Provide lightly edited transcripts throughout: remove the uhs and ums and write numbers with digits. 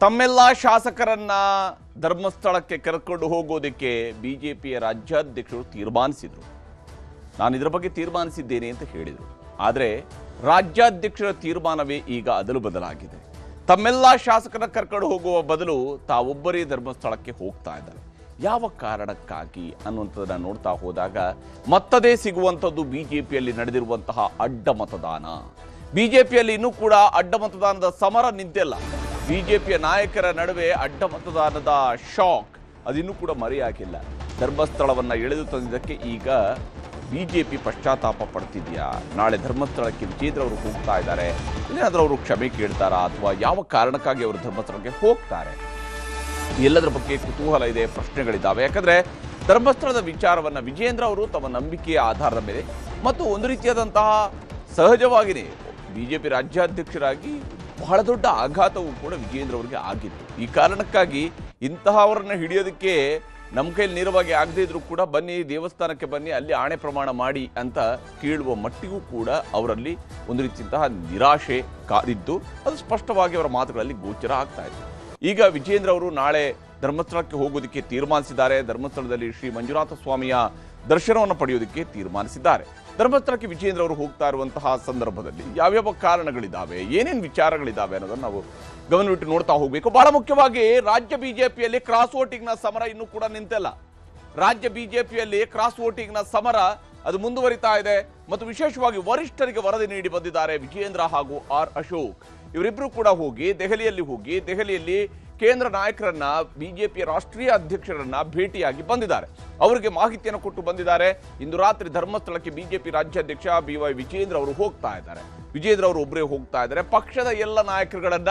ತಮ್ಮೆಲ್ಲ ಶಾಸಕರನ್ನ ಧರ್ಮಸ್ಥಳಕ್ಕೆ ಕರೆದುಕೊಂಡು ಹೋಗೋದಕ್ಕೆ ಬಿಜೆಪಿಯ ರಾಜ್ಯಾಧ್ಯಕ್ಷರು ತೀರ್ಮಾನಿಸಿದರು. ನಾನು ಇದರ ಬಗ್ಗೆ ತೀರ್ಮಾನಿಸಿದ್ದೇನೆ ಅಂತ ಹೇಳಿದರು. ಆದರೆ ರಾಜ್ಯಾಧ್ಯಕ್ಷರ ತೀರ್ಮಾನವೇ ಈಗ ಅದಲು ಬದಲಾಗಿದೆ. ತಮ್ಮೆಲ್ಲ ಶಾಸಕರನ್ನ ಕರ್ಕೊಂಡು ಹೋಗುವ ಬದಲು ತಾವೊಬ್ಬರೇ ಧರ್ಮಸ್ಥಳಕ್ಕೆ ಹೋಗ್ತಾ ಇದ್ದಾರೆ. ಯಾವ ಕಾರಣಕ್ಕಾಗಿ ಅನ್ನುವಂಥದ್ದನ್ನು ನೋಡ್ತಾ ಹೋದಾಗ ಮತ್ತದೇ ಸಿಗುವಂಥದ್ದು ಬಿಜೆಪಿಯಲ್ಲಿ ನಡೆದಿರುವಂತಹ ಅಡ್ಡ ಮತದಾನ. ಬಿಜೆಪಿಯಲ್ಲಿ ಇನ್ನೂ ಕೂಡ ಅಡ್ಡ ಮತದಾನದ ಸಮರ ನಿಂತಿಲ್ಲ. ಬಿಜೆಪಿಯ ನಾಯಕರ ನಡುವೆ ಅಡ್ಡ ಮತದಾನದ ಶಾಕ್ ಅದಿನ್ನೂ ಕೂಡ ಮರೆಯಾಗಿಲ್ಲ. ಧರ್ಮಸ್ಥಳವನ್ನು ಎಳೆದು ತಂದಿದ್ದಕ್ಕೆ ಈಗ ಬಿಜೆಪಿ ಪಶ್ಚಾತ್ತಾಪ ಪಡ್ತಿದ್ಯಾ? ನಾಳೆ ಧರ್ಮಸ್ಥಳಕ್ಕೆ ವಿಜೇಂದ್ರ ಅವರು ಹೋಗ್ತಾ ಇದ್ದಾರೆ, ಇಲ್ಲಾಂದ್ರೆ ಅವರು ಕ್ಷಮೆ ಕೇಳ್ತಾರಾ ಅಥವಾ ಯಾವ ಕಾರಣಕ್ಕಾಗಿ ಅವರು ಧರ್ಮಸ್ಥಳಕ್ಕೆ ಹೋಗ್ತಾರೆ? ಎಲ್ಲದರ ಬಗ್ಗೆ ಕುತೂಹಲ ಇದೆ, ಪ್ರಶ್ನೆಗಳಿದ್ದಾವೆ. ಯಾಕಂದ್ರೆ ಧರ್ಮಸ್ಥಳದ ವಿಚಾರವನ್ನು ವಿಜೇಂದ್ರ ಅವರು ತಮ್ಮ ನಂಬಿಕೆಯ ಆಧಾರದ ಮೇಲೆ ಮತ್ತು ಒಂದು ರೀತಿಯಾದಂತಹ ಸಹಜವಾಗಿಯೇ ಬಿಜೆಪಿ ರಾಜ್ಯಾಧ್ಯಕ್ಷರಾಗಿ ಬಹಳ ದೊಡ್ಡ ಆಘಾತವೂ ಕೂಡ ವಿಜೇಂದ್ರ ಅವರಿಗೆ ಆಗಿತ್ತು. ಈ ಕಾರಣಕ್ಕಾಗಿ ಇಂತಹವರನ್ನ ಹಿಡಿಯೋದಕ್ಕೆ ನಮ್ಮ ಕೈಲಿ ನೇರವಾಗಿ ಆಗದೇ ಇದ್ರೂ ಕೂಡ ಬನ್ನಿ ದೇವಸ್ಥಾನಕ್ಕೆ ಬನ್ನಿ, ಅಲ್ಲಿ ಆಣೆ ಪ್ರಮಾಣ ಮಾಡಿ ಅಂತ ಕೇಳುವ ಮಟ್ಟಿಗೂ ಕೂಡ ಅವರಲ್ಲಿ ಒಂದು ರೀತಿಯಂತಹ ನಿರಾಶೆ ಕಾದಿದ್ದು ಅದು ಸ್ಪಷ್ಟವಾಗಿ ಅವರ ಮಾತುಗಳಲ್ಲಿ ಗೋಚರ ಆಗ್ತಾ ಇತ್ತು. ಈಗ ವಿಜೇಂದ್ರ ಅವರು ನಾಳೆ ಧರ್ಮಸ್ಥಳಕ್ಕೆ ಹೋಗೋದಕ್ಕೆ ತೀರ್ಮಾನಿಸಿದ್ದಾರೆ. ಧರ್ಮಸ್ಥಳದಲ್ಲಿ ಶ್ರೀ ಮಂಜುನಾಥ ಸ್ವಾಮಿಯ ದರ್ಶನವನ್ನು ಪಡೆಯೋದಕ್ಕೆ ತೀರ್ಮಾನಿಸಿದ್ದಾರೆ. ಧರ್ಮಸ್ಥಳಕ್ಕೆ ವಿಜೇಂದ್ರ ಅವರು ಹೋಗ್ತಾ ಇರುವಂತಹ ಸಂದರ್ಭದಲ್ಲಿ ಯಾವ್ಯಾವ ಕಾರಣಗಳಿದ್ದಾವೆ, ಏನೇನು ವಿಚಾರಗಳಿದ್ದಾವೆ ಅನ್ನೋದನ್ನು ನಾವು ಗಮನವಿಟ್ಟು ನೋಡ್ತಾ ಹೋಗಬೇಕು. ಬಹಳ ಮುಖ್ಯವಾಗಿ ರಾಜ್ಯ ಬಿಜೆಪಿಯಲ್ಲಿ ಕ್ರಾಸ್ ವೋಟಿಂಗ್ನ ಸಮರ ಇನ್ನೂ ಕೂಡ ನಿಂತಿಲ್ಲ. ರಾಜ್ಯ ಬಿಜೆಪಿಯಲ್ಲಿ ಕ್ರಾಸ್ ವೋಟಿಂಗ್ನ ಸಮರ ಅದು ಮುಂದುವರಿತಾ ಇದೆ ಮತ್ತು ವಿಶೇಷವಾಗಿ ವರಿಷ್ಠರಿಗೆ ವರದಿ ನೀಡಿ ಬಂದಿದ್ದಾರೆ ವಿಜೇಂದ್ರ ಹಾಗೂ ಆರ್ ಅಶೋಕ್. ಇವರಿಬ್ಬರು ಕೂಡ ದೆಹಲಿಯಲ್ಲಿ ಕೇಂದ್ರ ನಾಯಕರನ್ನ, ಬಿಜೆಪಿಯ ರಾಷ್ಟ್ರೀಯ ಅಧ್ಯಕ್ಷರನ್ನ ಭೇಟಿಯಾಗಿ ಬಂದಿದ್ದಾರೆ. ಅವರಿಗೆ ಮಾಹಿತಿಯನ್ನು ಕೊಟ್ಟು ಬಂದಿದ್ದಾರೆ. ಇಂದು ರಾತ್ರಿ ಧರ್ಮಸ್ಥಳಕ್ಕೆ ಬಿಜೆಪಿ ರಾಜ್ಯಾಧ್ಯಕ್ಷ BY ವಿಜೇಂದ್ರ ಅವರು ಹೋಗ್ತಾ ಇದ್ದಾರೆ. ವಿಜೇಂದ್ರ ಅವರು ಒಬ್ಬರೇ ಹೋಗ್ತಾ ಇದ್ದಾರೆ. ಪಕ್ಷದ ಎಲ್ಲ ನಾಯಕರುಗಳನ್ನ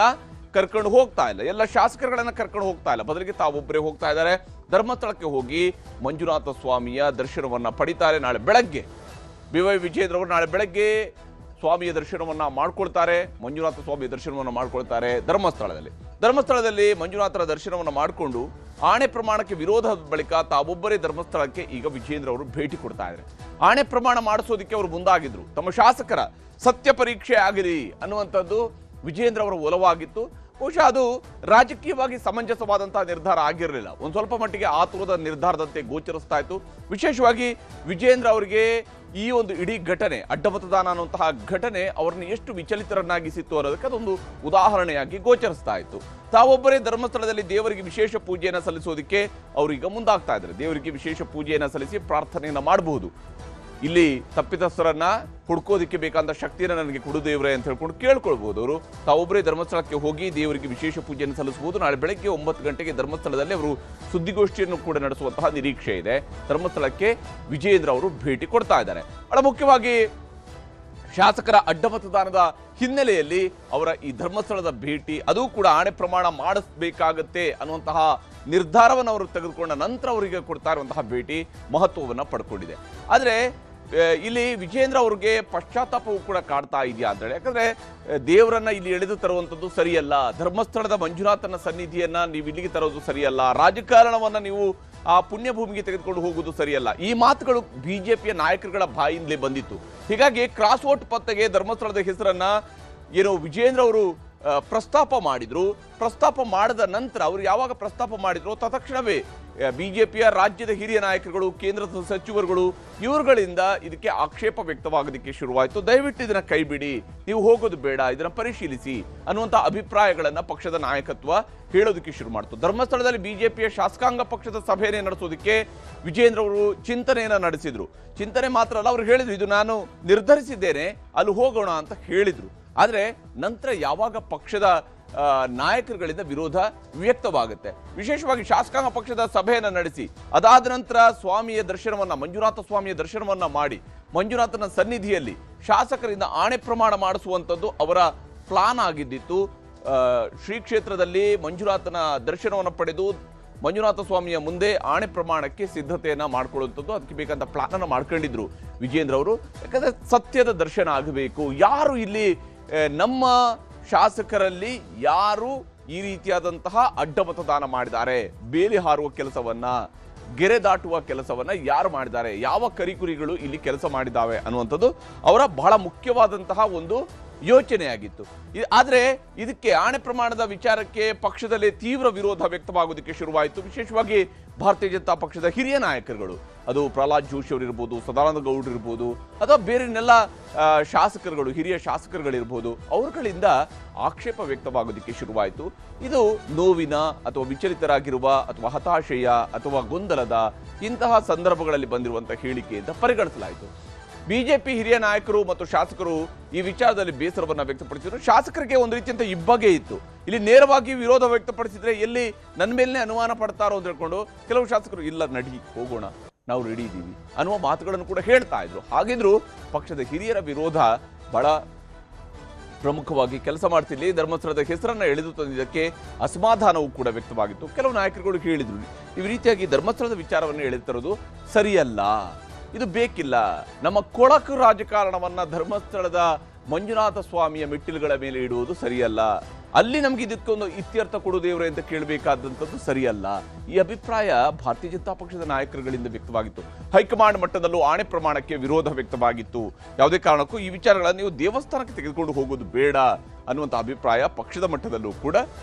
ಕರ್ಕೊಂಡು ಹೋಗ್ತಾ ಇಲ್ಲ, ಎಲ್ಲ ಶಾಸಕರುಗಳನ್ನ ಕರ್ಕೊಂಡು ಹೋಗ್ತಾ ಇಲ್ಲ, ಬದಲಿಗೆ ತಾವೊಬ್ಬರೇ ಹೋಗ್ತಾ ಇದ್ದಾರೆ. ಧರ್ಮಸ್ಥಳಕ್ಕೆ ಹೋಗಿ ಮಂಜುನಾಥ ಸ್ವಾಮಿಯ ದರ್ಶನವನ್ನ ಪಡಿತಾರೆ. ನಾಳೆ ಬೆಳಗ್ಗೆ BY ವಿಜೇಂದ್ರ ಅವರು ನಾಳೆ ಬೆಳಗ್ಗೆ ಸ್ವಾಮಿಯ ದರ್ಶನವನ್ನ ಮಾಡ್ಕೊಳ್ತಾರೆ. ಮಂಜುನಾಥ ಸ್ವಾಮಿಯ ದರ್ಶನವನ್ನ ಮಾಡ್ಕೊಳ್ತಾರೆ ಧರ್ಮಸ್ಥಳದಲ್ಲಿ ಮಂಜುನಾಥರ ದರ್ಶನವನ್ನು ಮಾಡಿಕೊಂಡು ಆಣೆ ಪ್ರಮಾಣಕ್ಕೆ ವಿರೋಧದ ಬಳಿಕ ತಾವೊಬ್ಬರೇ ಧರ್ಮಸ್ಥಳಕ್ಕೆ ಈಗ ವಿಜೇಂದ್ರ ಅವರು ಭೇಟಿ ಕೊಡ್ತಾ ಇದ್ದಾರೆ. ಆಣೆ ಪ್ರಮಾಣ ಮಾಡಿಸೋದಕ್ಕೆ ಅವರು ಮುಂದಾಗಿದ್ರು. ತಮ್ಮ ಶಾಸಕರ ಸತ್ಯ ಪರೀಕ್ಷೆ ಆಗಲಿ ಅನ್ನುವಂಥದ್ದು ವಿಜೇಂದ್ರ ಅವರ ಒಲವಾಗಿತ್ತು. ಬಹುಶಃ ಅದು ರಾಜಕೀಯವಾಗಿ ಸಮಂಜಸವಾದಂತಹ ನಿರ್ಧಾರ ಆಗಿರಲಿಲ್ಲ. ಒಂದು ಸ್ವಲ್ಪ ಮಟ್ಟಿಗೆ ಆತುರದ ನಿರ್ಧಾರದಂತೆ ಗೋಚರಿಸ್ತಾ ಇತ್ತು. ವಿಶೇಷವಾಗಿ ವಿಜೇಂದ್ರ ಅವರಿಗೆ ಈ ಒಂದು ಇಡೀ ಘಟನೆ, ಅಡ್ಡ ಮತದಾನ ಅನ್ನುವಂತಹ ಘಟನೆ ಅವರನ್ನು ಎಷ್ಟು ವಿಚಲಿತರನ್ನಾಗಿಸಿತ್ತು ಅನ್ನೋದಕ್ಕೆ ಅದೊಂದು ಉದಾಹರಣೆಯಾಗಿ ಗೋಚರಿಸ್ತಾ ಇತ್ತು. ತಾವೊಬ್ಬರೇ ಧರ್ಮಸ್ಥಳದಲ್ಲಿ ದೇವರಿಗೆ ವಿಶೇಷ ಪೂಜೆಯನ್ನು ಸಲ್ಲಿಸೋದಕ್ಕೆ ಅವರು ಈಗ ಮುಂದಾಗ್ತಾ ಇದ್ದಾರೆ. ದೇವರಿಗೆ ವಿಶೇಷ ಪೂಜೆಯನ್ನು ಸಲ್ಲಿಸಿ ಪ್ರಾರ್ಥನೆಯನ್ನು ಮಾಡಬಹುದು. ಇಲ್ಲಿ ತಪ್ಪಿತಸ್ಥರನ್ನ ಹುಡ್ಕೋದಿಕ್ಕೆ ಬೇಕಾದ ಶಕ್ತಿಯನ್ನು ನನಗೆ ಕೊಡು ದೇವರೇ ಅಂತ ಹೇಳ್ಕೊಂಡು ಕೇಳ್ಕೊಳ್ಬಹುದು. ಅವರು ತಾವೊಬ್ಬರೇ ಧರ್ಮಸ್ಥಳಕ್ಕೆ ಹೋಗಿ ದೇವರಿಗೆ ವಿಶೇಷ ಪೂಜೆಯನ್ನು ಸಲ್ಲಿಸಬಹುದು. ನಾಳೆ ಬೆಳಗ್ಗೆ 9 ಗಂಟೆಗೆ ಧರ್ಮಸ್ಥಳದಲ್ಲಿ ಅವರು ಸುದ್ದಿಗೋಷ್ಠಿಯನ್ನು ಕೂಡ ನಡೆಸುವಂತಹ ನಿರೀಕ್ಷೆ ಇದೆ. ಧರ್ಮಸ್ಥಳಕ್ಕೆ ವಿಜೇಂದ್ರ ಅವರು ಭೇಟಿ ಕೊಡ್ತಾ ಇದ್ದಾರೆ. ಬಹಳ ಮುಖ್ಯವಾಗಿ ಶಾಸಕರ ಅಡ್ಡ ಮತದಾನದ ಹಿನ್ನೆಲೆಯಲ್ಲಿ ಅವರ ಈ ಧರ್ಮಸ್ಥಳದ ಭೇಟಿ, ಅದು ಕೂಡ ಆಣೆ ಪ್ರಮಾಣ ಮಾಡಿಸಬೇಕಾಗತ್ತೆ ಅನ್ನುವಂತಹ ನಿರ್ಧಾರವನ್ನು ಅವರು ತೆಗೆದುಕೊಂಡ ನಂತರ ಅವರಿಗೆ ಕೊಡ್ತಾ ಇರುವಂತಹ ಭೇಟಿ ಮಹತ್ವವನ್ನು ಪಡ್ಕೊಂಡಿದೆ. ಆದರೆ ಇಲ್ಲಿ ವಿಜೇಂದ್ರ ಅವ್ರಿಗೆ ಪಶ್ಚಾತ್ತಾಪವೂ ಕೂಡ ಕಾಡ್ತಾ ಇದೆಯಾ ಅಂತ ಹೇಳಿ. ಯಾಕಂದ್ರೆ ದೇವರನ್ನ ಇಲ್ಲಿ ಎಳೆದು ತರುವಂಥದ್ದು ಸರಿಯಲ್ಲ, ಧರ್ಮಸ್ಥಳದ ಮಂಜುನಾಥನ ಸನ್ನಿಧಿಯನ್ನ ನೀವು ಇಲ್ಲಿಗೆ ತರೋದು ಸರಿಯಲ್ಲ, ರಾಜಕಾರಣವನ್ನ ನೀವು ಆ ಪುಣ್ಯಭೂಮಿಗೆ ತೆಗೆದುಕೊಂಡು ಹೋಗುವುದು ಸರಿಯಲ್ಲ. ಈ ಮಾತುಗಳು ಬಿಜೆಪಿಯ ನಾಯಕರುಗಳ ಬಾಯಿಂದಲೇ ಬಂದಿತ್ತು. ಹೀಗಾಗಿ ಕ್ರಾಸ್ ವೋಟ್ ಪತ್ತೆಗೆ ಧರ್ಮಸ್ಥಳದ ಹೆಸರನ್ನ ವಿಜೇಂದ್ರ ಅವರು ಪ್ರಸ್ತಾಪ ಮಾಡಿದ ನಂತರ ಅವರು ಯಾವಾಗ ಪ್ರಸ್ತಾಪ ಮಾಡಿದ್ರು ತತ್ಕ್ಷಣವೇ ಬಿಜೆಪಿಯ ರಾಜ್ಯದ ಹಿರಿಯ ನಾಯಕರುಗಳು, ಕೇಂದ್ರದ ಸಚಿವರುಗಳು ಇವರುಗಳಿಂದ ಇದಕ್ಕೆ ಆಕ್ಷೇಪ ವ್ಯಕ್ತವಾಗೋದಕ್ಕೆ ಶುರುವಾಯಿತು. ದಯವಿಟ್ಟು ಇದನ್ನ ಕೈ ಬಿಡಿ, ನೀವು ಹೋಗೋದು ಬೇಡ, ಇದನ್ನ ಪರಿಶೀಲಿಸಿ ಅನ್ನುವಂಥ ಅಭಿಪ್ರಾಯಗಳನ್ನ ಪಕ್ಷದ ನಾಯಕತ್ವ ಹೇಳೋದಕ್ಕೆ ಶುರು ಮಾಡ್ತು. ಧರ್ಮಸ್ಥಳದಲ್ಲಿ ಬಿಜೆಪಿಯ ಶಾಸಕಾಂಗ ಪಕ್ಷದ ಸಭೆಯನ್ನೇ ನಡೆಸೋದಕ್ಕೆ ವಿಜೇಂದ್ರ ಅವರು ಚಿಂತನೆಯನ್ನ ನಡೆಸಿದ್ರು. ಚಿಂತನೆ ಮಾತ್ರ ಅಲ್ಲ, ಅವರು ಹೇಳಿದ್ರು ಇದು ನಾನು ನಿರ್ಧರಿಸಿದ್ದೇನೆ, ಅಲ್ಲಿ ಹೋಗೋಣ ಅಂತ ಹೇಳಿದ್ರು. ಆದರೆ ನಂತರ ಯಾವಾಗ ಪಕ್ಷದ ನಾಯಕರುಗಳಿಂದ ವಿರೋಧ ವ್ಯಕ್ತವಾಗುತ್ತೆ, ವಿಶೇಷವಾಗಿ ಶಾಸಕಾಂಗ ಪಕ್ಷದ ಸಭೆಯನ್ನು ನಡೆಸಿ ಅದಾದ ನಂತರ ಸ್ವಾಮಿಯ ದರ್ಶನವನ್ನ, ಮಂಜುನಾಥ ಸ್ವಾಮಿಯ ದರ್ಶನವನ್ನ ಮಾಡಿ ಮಂಜುನಾಥನ ಸನ್ನಿಧಿಯಲ್ಲಿ ಶಾಸಕರಿಂದ ಆಣೆ ಪ್ರಮಾಣ ಮಾಡಿಸುವಂಥದ್ದು ಅವರ ಪ್ಲಾನ್ ಆಗಿದ್ದಿತ್ತು. ಶ್ರೀ ಕ್ಷೇತ್ರದಲ್ಲಿ ಮಂಜುನಾಥನ ದರ್ಶನವನ್ನು ಪಡೆದು ಮಂಜುನಾಥ ಸ್ವಾಮಿಯ ಮುಂದೆ ಆಣೆ ಪ್ರಮಾಣಕ್ಕೆ ಸಿದ್ಧತೆಯನ್ನ ಮಾಡ್ಕೊಳ್ಳುವಂಥದ್ದು, ಅದಕ್ಕೆ ಬೇಕಂತ ಪ್ಲಾನ್ ಅನ್ನು ಮಾಡ್ಕೊಂಡಿದ್ರು ವಿಜೇಂದ್ರ ಅವರು. ಯಾಕಂದ್ರೆ ಸತ್ಯದ ದರ್ಶನ ಆಗಬೇಕು. ಯಾರು ಇಲ್ಲಿ ನಮ್ಮ ಶಾಸಕರಲ್ಲಿ ಯಾರು ಈ ರೀತಿಯಾದಂತಹ ಅಡ್ಡ ಮತದಾನ ಮಾಡಿದ್ದಾರೆ, ಬೇಲಿ ಹಾರುವ ಕೆಲಸವನ್ನ, ಗೆರೆ ದಾಟುವ ಕೆಲಸವನ್ನ ಯಾರು ಮಾಡಿದ್ದಾರೆ, ಯಾವ ಕರಿಕುರಿಗಳು ಇಲ್ಲಿ ಕೆಲಸ ಮಾಡಿದ್ದಾವೆ ಅನ್ನುವಂಥದ್ದು ಅವರ ಬಹಳ ಮುಖ್ಯವಾದಂತಹ ಒಂದು ಯೋಚನೆಯಾಗಿತ್ತು. ಆದರೆ ಇದಕ್ಕೆ ಆಣೆ ಪ್ರಮಾಣದ ವಿಚಾರಕ್ಕೆ ಪಕ್ಷದಲ್ಲಿ ತೀವ್ರ ವಿರೋಧ ವ್ಯಕ್ತವಾಗೋದಕ್ಕೆ ಶುರುವಾಯಿತು. ವಿಶೇಷವಾಗಿ ಭಾರತೀಯ ಜನತಾ ಪಕ್ಷದ ಹಿರಿಯ ನಾಯಕರುಗಳು, ಅದು ಪ್ರಹ್ಲಾದ್ ಜೋಶಿ ಅವರಿರ್ಬೋದು, ಸದಾನಂದ ಗೌಡ್ರು ಇರ್ಬೋದು, ಅಥವಾ ಬೇರೆನೆಲ್ಲ ಶಾಸಕರುಗಳು, ಹಿರಿಯ ಶಾಸಕರುಗಳಿರ್ಬೋದು, ಅವರುಗಳಿಂದ ಆಕ್ಷೇಪ ವ್ಯಕ್ತವಾಗೋದಕ್ಕೆ ಶುರುವಾಯಿತು. ಇದು ನೋವಿನ ಅಥವಾ ವಿಚಲಿತರಾಗಿರುವ ಅಥವಾ ಹತಾಶೆಯ ಅಥವಾ ಗೊಂದಲದ ಇಂತಹ ಸಂದರ್ಭಗಳಲ್ಲಿ ಬಂದಿರುವಂತಹ ಹೇಳಿಕೆ ಅಂತ ಪರಿಗಣಿಸಲಾಯಿತು. ಬಿಜೆಪಿ ಹಿರಿಯ ನಾಯಕರು ಮತ್ತು ಶಾಸಕರು ಈ ವಿಚಾರದಲ್ಲಿ ಬೇಸರವನ್ನ ವ್ಯಕ್ತಪಡಿಸಿದರು. ಶಾಸಕರಿಗೆ ಒಂದು ರೀತಿಯಂತ ಇಬ್ಬಗೆ ಇತ್ತು. ಇಲ್ಲಿ ನೇರವಾಗಿ ವಿರೋಧ ವ್ಯಕ್ತಪಡಿಸಿದ್ರೆ ಎಲ್ಲಿ ನನ್ನ ಮೇಲೇ ಅನುಮಾನ ಪಡ್ತಾರೋ ಅಂತ ಹೇಳ್ಕೊಂಡು ಕೆಲವು ಶಾಸಕರು ಇಲ್ಲ ನಡಿ ಹೋಗೋಣ, ನಾವು ರೆಡಿ ಇದ್ದೀವಿ ಅನ್ನುವ ಮಾತುಗಳನ್ನು ಕೂಡ ಹೇಳ್ತಾ ಇದ್ರು. ಹಾಗಿದ್ರು ಪಕ್ಷದ ಹಿರಿಯರ ವಿರೋಧ ಬಹಳ ಪ್ರಮುಖವಾಗಿ ಕೆಲಸ ಮಾಡ್ತಿಲ್ಲಿ. ಧರ್ಮಸ್ಥಳದ ಹೆಸರನ್ನ ಎಳೆದು ತಂದಿದ್ದಕ್ಕೆ ಅಸಮಾಧಾನವೂ ಕೂಡ ವ್ಯಕ್ತವಾಗಿತ್ತು. ಕೆಲವು ನಾಯಕರುಗಳು ಹೇಳಿದ್ರು, ಈ ರೀತಿಯಾಗಿ ಧರ್ಮಸ್ಥಳದ ವಿಚಾರವನ್ನು ಎಳೆತರೋದು ಸರಿಯಲ್ಲ, ಇದು ಬೇಕಿಲ್ಲ. ನಮ್ಮ ಕೊಳಕು ರಾಜಕಾರಣವನ್ನ ಧರ್ಮಸ್ಥಳದ ಮಂಜುನಾಥ ಸ್ವಾಮಿಯ ಮೆಟ್ಟಿಲುಗಳ ಮೇಲೆ ಇಡುವುದು ಸರಿಯಲ್ಲ. ಅಲ್ಲಿ ನಮ್ಗೆ ಇದಕ್ಕೊಂದು ಇತ್ಯರ್ಥ ಕೊಡುವುದೇವ್ರೆ ಅಂತ ಕೇಳಬೇಕಾದಂಥದ್ದು ಸರಿಯಲ್ಲ. ಈ ಅಭಿಪ್ರಾಯ ಭಾರತೀಯ ಜನತಾ ಪಕ್ಷದ ನಾಯಕರುಗಳಿಂದ ವ್ಯಕ್ತವಾಗಿತ್ತು. ಹೈಕಮಾಂಡ್ ಮಟ್ಟದಲ್ಲೂ ಆಣೆ ಪ್ರಮಾಣಕ್ಕೆ ವಿರೋಧ ವ್ಯಕ್ತವಾಗಿತ್ತು. ಯಾವುದೇ ಕಾರಣಕ್ಕೂ ಈ ವಿಚಾರಗಳನ್ನು ನೀವು ದೇವಸ್ಥಾನಕ್ಕೆ ತೆಗೆದುಕೊಂಡು ಹೋಗೋದು ಬೇಡ ಅನ್ನುವಂಥ ಅಭಿಪ್ರಾಯ ಪಕ್ಷದ ಮಟ್ಟದಲ್ಲೂ ಕೂಡ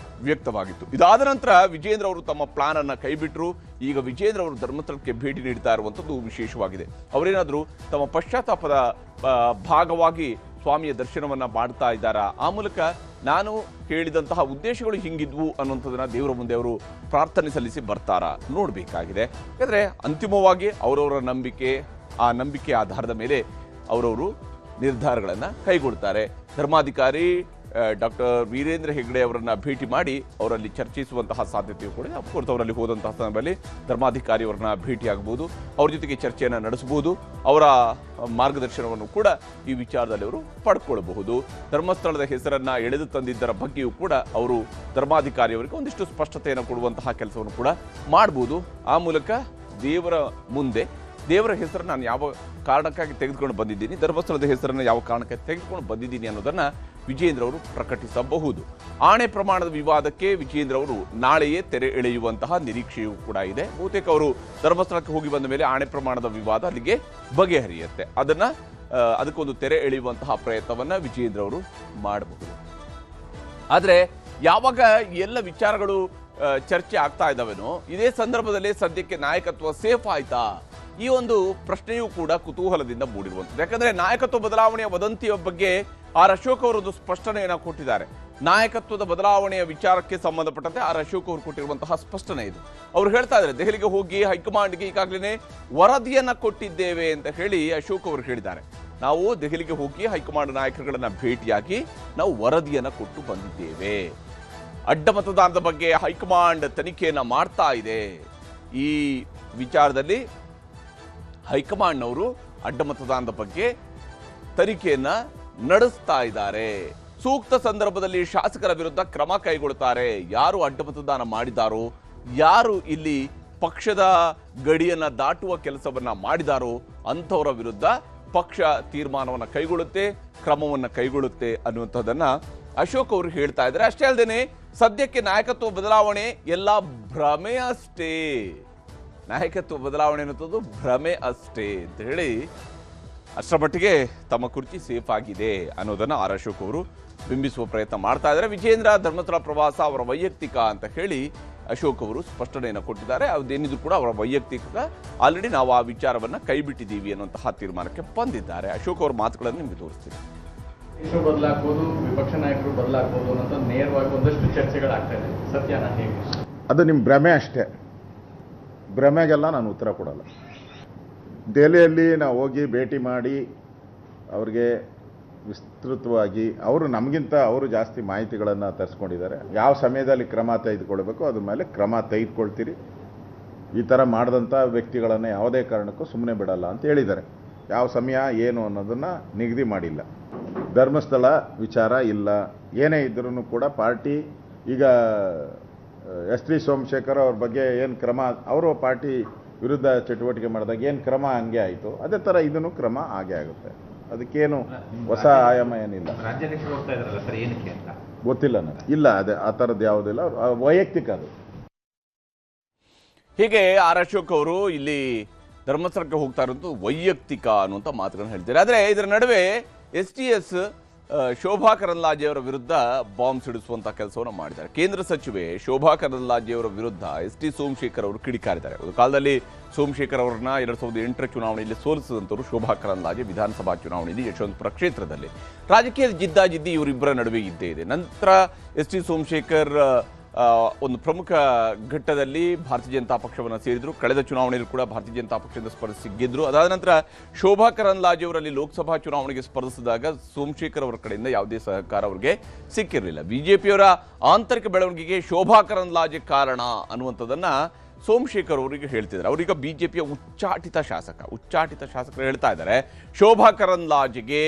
ವ್ಯಕ್ತವಾಗಿತ್ತು. ಇದಾದ ನಂತರ ವಿಜೇಂದ್ರ ಅವರು ತಮ್ಮ ಪ್ಲಾನ್ ಅನ್ನ ಕೈಬಿಟ್ಟರು. ಈಗ ವಿಜೇಂದ್ರ ಅವರು ಧರ್ಮಸ್ಥಳಕ್ಕೆ ಭೇಟಿ ನೀಡ್ತಾ ಇರುವಂಥದ್ದು ವಿಶೇಷವಾಗಿದೆ. ಅವರೇನಾದರೂ ತಮ್ಮ ಪಶ್ಚಾತ್ತಾಪದ ಭಾಗವಾಗಿ ಸ್ವಾಮಿಯ ದರ್ಶನವನ್ನ ಮಾಡ್ತಾ ಇದ್ದಾರಾ, ಆ ಮೂಲಕ ನಾನು ಹೇಳಿದಂತಹ ಉದ್ದೇಶಗಳು ಹಿಂಗಿದ್ವು ಅನ್ನುವಂಥದ್ದನ್ನ ದೇವರ ಮುಂದೆ ಅವರು ಪ್ರಾರ್ಥನೆ ಸಲ್ಲಿಸಿ ಬರ್ತಾರಾ ನೋಡಬೇಕಾಗಿದೆ. ಯಾಕಂದ್ರೆ ಅಂತಿಮವಾಗಿ ಅವರವರ ನಂಬಿಕೆ, ಆ ನಂಬಿಕೆ ಆಧಾರದ ಮೇಲೆ ಅವರವರು ನಿರ್ಧಾರಗಳನ್ನು ಕೈಗೊಳ್ತಾರೆ. ಧರ್ಮಾಧಿಕಾರಿ ಡಾಕ್ಟರ್ ವೀರೇಂದ್ರ ಹೆಗ್ಗಡೆ ಅವರನ್ನ ಭೇಟಿ ಮಾಡಿ ಅವರಲ್ಲಿ ಚರ್ಚಿಸುವಂತಹ ಸಾಧ್ಯತೆಯೂ ಕೂಡ, ಅಫ್ಕೋರ್ಸ್ ಅವರಲ್ಲಿ ಹೋದಂತಹ ಸಂದರ್ಭದಲ್ಲಿ ಧರ್ಮಾಧಿಕಾರಿ ಅವರನ್ನ ಭೇಟಿಯಾಗಬಹುದು, ಅವ್ರ ಜೊತೆಗೆ ಚರ್ಚೆಯನ್ನು ನಡೆಸಬಹುದು, ಅವರ ಮಾರ್ಗದರ್ಶನವನ್ನು ಕೂಡ ಈ ವಿಚಾರದಲ್ಲಿ ಅವರು ಪಡ್ಕೊಳ್ಬಹುದು. ಧರ್ಮಸ್ಥಳದ ಹೆಸರನ್ನ ಎಳೆದು ತಂದಿದ್ದರ ಬಗ್ಗೆಯೂ ಕೂಡ ಅವರು ಧರ್ಮಾಧಿಕಾರಿಯವರಿಗೆ ಒಂದಿಷ್ಟು ಸ್ಪಷ್ಟತೆಯನ್ನು ಕೊಡುವಂತಹ ಕೆಲಸವನ್ನು ಕೂಡ ಮಾಡಬಹುದು. ಆ ಮೂಲಕ ದೇವರ ಮುಂದೆ ದೇವರ ಹೆಸರನ್ನು ನಾನು ಯಾವ ಕಾರಣಕ್ಕಾಗಿ ತೆಗೆದುಕೊಂಡು ಬಂದಿದ್ದೀನಿ, ಧರ್ಮಸ್ಥಳದ ಹೆಸರನ್ನು ಯಾವ ಕಾರಣಕ್ಕೆ ತೆಗೆದುಕೊಂಡು ಬಂದಿದ್ದೀನಿ ಅನ್ನೋದನ್ನ ವಿಜೇಂದ್ರ ಅವರು ಪ್ರಕಟಿಸಬಹುದು. ಆಣೆ ಪ್ರಮಾಣದ ವಿವಾದಕ್ಕೆ ವಿಜೇಂದ್ರ ಅವರು ನಾಳೆಯೇ ತೆರೆ ಎಳೆಯುವಂತಹ ನಿರೀಕ್ಷೆಯೂ ಕೂಡ ಇದೆ. ಬಹುತೇಕ ಅವರು ಧರ್ಮಸ್ಥಳಕ್ಕೆ ಹೋಗಿ ಬಂದ ಮೇಲೆ ಆಣೆ ಪ್ರಮಾಣದ ವಿವಾದ ಅಲ್ಲಿಗೆ ಬಗೆಹರಿಯುತ್ತೆ. ಅದಕ್ಕೊಂದು ತೆರೆ ಎಳೆಯುವಂತಹ ಪ್ರಯತ್ನವನ್ನ ವಿಜೇಂದ್ರ ಅವರು ಮಾಡಬಹುದು. ಆದರೆ ಯಾವಾಗ ಎಲ್ಲ ವಿಚಾರಗಳು ಚರ್ಚೆ ಆಗ್ತಾ ಇದ್ದಾವೇನೋ ಇದೇ ಸಂದರ್ಭದಲ್ಲಿ ಸದ್ಯಕ್ಕೆ ನಾಯಕತ್ವ ಸೇಫ್ ಆಯ್ತಾ, ಈ ಒಂದು ಪ್ರಶ್ನೆಯೂ ಕೂಡ ಕುತೂಹಲದಿಂದ ಮೂಡಿರುವಂಥದ್ದು. ಯಾಕಂದ್ರೆ ನಾಯಕತ್ವ ಬದಲಾವಣೆಯ ವದಂತಿಯ ಬಗ್ಗೆ ಆರ್ ಅಶೋಕ್ ಅವರೊಂದು ಸ್ಪಷ್ಟನೆಯನ್ನು ಕೊಟ್ಟಿದ್ದಾರೆ. ನಾಯಕತ್ವದ ಬದಲಾವಣೆಯ ವಿಚಾರಕ್ಕೆ ಸಂಬಂಧಪಟ್ಟಂತೆ ಆರ್ ಅಶೋಕ್ ಅವರು ಕೊಟ್ಟಿರುವಂತಹ ಸ್ಪಷ್ಟನೆ ಇದು. ಅವರು ಹೇಳ್ತಾ ಇದ್ದಾರೆ, ದೆಹಲಿಗೆ ಹೋಗಿ ಹೈಕಮಾಂಡ್ಗೆ ಈಗಾಗಲೇ ವರದಿಯನ್ನ ಕೊಟ್ಟಿದ್ದೇವೆ ಅಂತ ಹೇಳಿ ಅಶೋಕ್ ಅವರು ಹೇಳಿದ್ದಾರೆ. ನಾವು ದೆಹಲಿಗೆ ಹೋಗಿ ಹೈಕಮಾಂಡ್ ನಾಯಕರುಗಳನ್ನ ಭೇಟಿಯಾಗಿ ನಾವು ವರದಿಯನ್ನ ಕೊಟ್ಟು ಬಂದಿದ್ದೇವೆ. ಅಡ್ಡ ಮತದಾನದ ಬಗ್ಗೆ ಹೈಕಮಾಂಡ್ ತನಿಖೆಯನ್ನ ಮಾಡ್ತಾ ಇದೆ. ಈ ವಿಚಾರದಲ್ಲಿ ಹೈಕಮಾಂಡ್ನವರು ಅಡ್ಡ ಮತದಾನದ ಬಗ್ಗೆ ತನಿಖೆಯನ್ನ ನಡೆಸ್ತಾ ಇದ್ದಾರೆ. ಸೂಕ್ತ ಸಂದರ್ಭದಲ್ಲಿ ಶಾಸಕರ ವಿರುದ್ಧ ಕ್ರಮ ಕೈಗೊಳ್ಳುತ್ತಾರೆ. ಯಾರು ಅಡ್ಡ ಮತದಾನ ಮಾಡಿದಾರೋ, ಯಾರು ಇಲ್ಲಿ ಪಕ್ಷದ ಗಡಿಯನ್ನ ದಾಟುವ ಕೆಲಸವನ್ನ ಮಾಡಿದಾರೋ ಅಂಥವರ ವಿರುದ್ಧ ಪಕ್ಷ ತೀರ್ಮಾನವನ್ನು ಕೈಗೊಳ್ಳುತ್ತೆ, ಕ್ರಮವನ್ನು ಕೈಗೊಳ್ಳುತ್ತೆ ಅನ್ನುವಂಥದ್ದನ್ನ ಅಶೋಕ್ ಅವರು ಹೇಳ್ತಾ ಇದ್ದಾರೆ. ಅಷ್ಟೇ ಅಲ್ಲದೆ ಸದ್ಯಕ್ಕೆ ನಾಯಕತ್ವ ಬದಲಾವಣೆ ಎಲ್ಲ ಭ್ರಮೆ ಅಷ್ಟೇ, ನಾಯಕತ್ವ ಬದಲಾವಣೆ ಅನ್ನೋದು ಭ್ರಮೆ ಅಷ್ಟೇ ಅಂತ ಹೇಳಿ ಅಷ್ಟರ ಮಟ್ಟಿಗೆ ತಮ್ಮ ಕುರ್ಚಿ ಸೇಫ್ ಆಗಿದೆ ಅನ್ನೋದನ್ನ ಆರ್ ಅಶೋಕ್ ಅವರು ಬಿಂಬಿಸುವ ಪ್ರಯತ್ನ ಮಾಡ್ತಾ ಇದ್ದಾರೆ. ವಿಜೇಂದ್ರ ಧರ್ಮಸ್ಥಳ ಪ್ರವಾಸ ಅವರ ವೈಯಕ್ತಿಕ ಅಂತ ಹೇಳಿ ಅಶೋಕ್ ಅವರು ಸ್ಪಷ್ಟನೆಯನ್ನು ಕೊಟ್ಟಿದ್ದಾರೆ. ಅದೇನಿದ್ರು ಕೂಡ ಅವರ ವೈಯಕ್ತಿಕ, ಆಲ್ರೆಡಿ ನಾವು ಆ ವಿಚಾರವನ್ನ ಕೈ ಬಿಟ್ಟಿದ್ದೀವಿ ಅನ್ನುವಂತಹ ತೀರ್ಮಾನಕ್ಕೆ ಬಂದಿದ್ದಾರೆ. ಅಶೋಕ್ ಅವರ ಮಾತುಗಳನ್ನು ನಿಮಗೆ ತೋರಿಸ್ತೀನಿ. ಬದಲಾಗಬಹುದು, ವಿಪಕ್ಷ ನಾಯಕರು ಬದಲಾಗಬಹುದು ಅನ್ನೋ ನೇರವಾಗಿ ಒಂದಷ್ಟು ಚರ್ಚೆಗಳಾಗ್ತಾ ಇದೆ. ಸತ್ಯನ ಹೇಗೆ? ಅದು ನಿಮ್ಮ ಭ್ರಮೆ ಅಷ್ಟೇ. ಭ್ರಮೆಗೆಲ್ಲ ನಾನು ಉತ್ತರ ಕೊಡಲ್ಲ. ದೆಹಲಿಯಲ್ಲಿ ನಾವು ಹೋಗಿ ಭೇಟಿ ಮಾಡಿ ಅವ್ರಿಗೆ ವಿಸ್ತೃತವಾಗಿ ನಮಗಿಂತ ಅವರು ಜಾಸ್ತಿ ಮಾಹಿತಿಗಳನ್ನು ತರಿಸ್ಕೊಂಡಿದ್ದಾರೆ. ಯಾವ ಸಮಯದಲ್ಲಿ ಕ್ರಮ ತೆಗೆದುಕೊಳ್ಬೇಕು ಅದ್ರ ಮೇಲೆ ಕ್ರಮ ತೆಗೆದುಕೊಳ್ತೀರಿ. ಈ ಥರ ಮಾಡಿದಂಥ ವ್ಯಕ್ತಿಗಳನ್ನು ಯಾವುದೇ ಕಾರಣಕ್ಕೂ ಸುಮ್ಮನೆ ಬಿಡಲ್ಲ ಅಂತ ಹೇಳಿದ್ದಾರೆ. ಯಾವ ಸಮಯ ಏನು ಅನ್ನೋದನ್ನು ನಿಗದಿ ಮಾಡಿಲ್ಲ. ಧರ್ಮಸ್ಥಳ ವಿಚಾರ ಇಲ್ಲ, ಏನೇ ಇದ್ರೂ ಕೂಡ ಪಾರ್ಟಿ ಈಗ ಎಸ್ ಟಿ ಸೋಮಶೇಖರ್ ಅವ್ರ ಬಗ್ಗೆ ಏನು ಕ್ರಮ, ಅವರು ಪಾರ್ಟಿ ವಿರುದ್ಧ ಚಟುವಟಿಕೆ ಮಾಡಿದಾಗ ಏನು ಕ್ರಮ ಹಂಗೆ ಆಯಿತು, ಅದೇ ಥರ ಇದನ್ನು ಕ್ರಮ ಹಾಗೆ ಆಗುತ್ತೆ. ಅದಕ್ಕೇನು ಹೊಸ ಆಯಾಮ ಏನಿಲ್ಲ. ರಾಜ್ಯಾಧ್ಯಕ್ಷರು ಹೋಗ್ತಾ ಇದ್ರಲ್ಲ ಸರ್, ಏನಕ್ಕೆ ಅಂತ ಗೊತ್ತಿಲ್ಲ ನನಗೆ. ಇಲ್ಲ, ಅದೇ ಆ ಥರದ್ದು ಯಾವುದಿಲ್ಲ, ವೈಯಕ್ತಿಕ ಅದು. ಹೀಗೆ ಆರ್ ಅಶೋಕ್ ಅವರು ಇಲ್ಲಿ ಧರ್ಮಸ್ಥಳಕ್ಕೆ ಹೋಗ್ತಾ ಇರೋದು ವೈಯಕ್ತಿಕ ಅನ್ನುವಂಥ ಮಾತುಗಳನ್ನು ಹೇಳ್ತಾರೆ. ಆದರೆ ಇದರ ನಡುವೆ STS ಶೋಭಾ ಕರಂದ್ಲಾಜೆಯವರ ವಿರುದ್ಧ ಬಾಂಬ್ ಸಿಡಿಸುವಂಥ ಕೆಲಸವನ್ನು ಮಾಡಿದ್ದಾರೆ. ಕೇಂದ್ರ ಸಚಿವೆ ಶೋಭಾ ಕರಂದ್ಲಾಜೆಯವರ ವಿರುದ್ಧ ಟಿ ಸೋಮಶೇಖರ್ ಅವರು ಕಿಡಿಕಾರಿದ್ದಾರೆ. ಒಂದು ಕಾಲದಲ್ಲಿ ಸೋಮಶೇಖರ್ ಅವರನ್ನ 2008ರ ಚುನಾವಣೆಯಲ್ಲಿ ಸೋಲಿಸಿದಂಥವರು ಶೋಭಾ ಕರಂದ್ಲಾಜೆ ವಿಧಾನಸಭಾ ಚುನಾವಣೆಯಲ್ಲಿ ಯಶವಂತಪುರ ಕ್ಷೇತ್ರದಲ್ಲಿ. ರಾಜಕೀಯದ ಜಿದ್ದಾಜಿದ್ದಿ ಇವರಿಬ್ಬರ ನಡುವೆ ಇದ್ದೇ ಇದೆ. ನಂತರ ಟಿ ಸೋಮಶೇಖರ್ ಒಂದು ಪ್ರಮುಖ ಘಟ್ಟದಲ್ಲಿ ಭಾರತೀಯ ಜನತಾ ಪಕ್ಷವನ್ನು ಸೇರಿದರು. ಕಳೆದ ಚುನಾವಣೆಯಲ್ಲಿ ಕೂಡ ಭಾರತೀಯ ಜನತಾ ಪಕ್ಷದಿಂದ ಸ್ಪರ್ಧಿಸಿ ಗೆದ್ದರು. ಅದಾದ ನಂತರ ಶೋಭಾ ಕರಂದ್ಲಾಜೆ ಅವರಲ್ಲಿ ಲೋಕಸಭಾ ಚುನಾವಣೆಗೆ ಸ್ಪರ್ಧಿಸಿದಾಗ ಸೋಮಶೇಖರ್ ಅವರ ಕಡೆಯಿಂದ ಯಾವುದೇ ಸಹಕಾರ ಅವರಿಗೆ ಸಿಕ್ಕಿರಲಿಲ್ಲ. ಬಿಜೆಪಿಯವರ ಆಂತರಿಕ ಬೆಳವಣಿಗೆಗೆ ಶೋಭಾ ಕರಂದ್ಲಾಜೆ ಕಾರಣ ಅನ್ನುವಂಥದ್ದನ್ನ ಸೋಮಶೇಖರ್ ಅವರಿಗೆ ಹೇಳ್ತಿದ್ದಾರೆ. ಅವರೀಗ ಬಿಜೆಪಿಯ ಉಚ್ಚಾಟಿತ ಶಾಸಕರು ಹೇಳ್ತಾ ಇದ್ದಾರೆ, ಶೋಭಾ ಕರಂದ್ಲಾಜೆಗೆ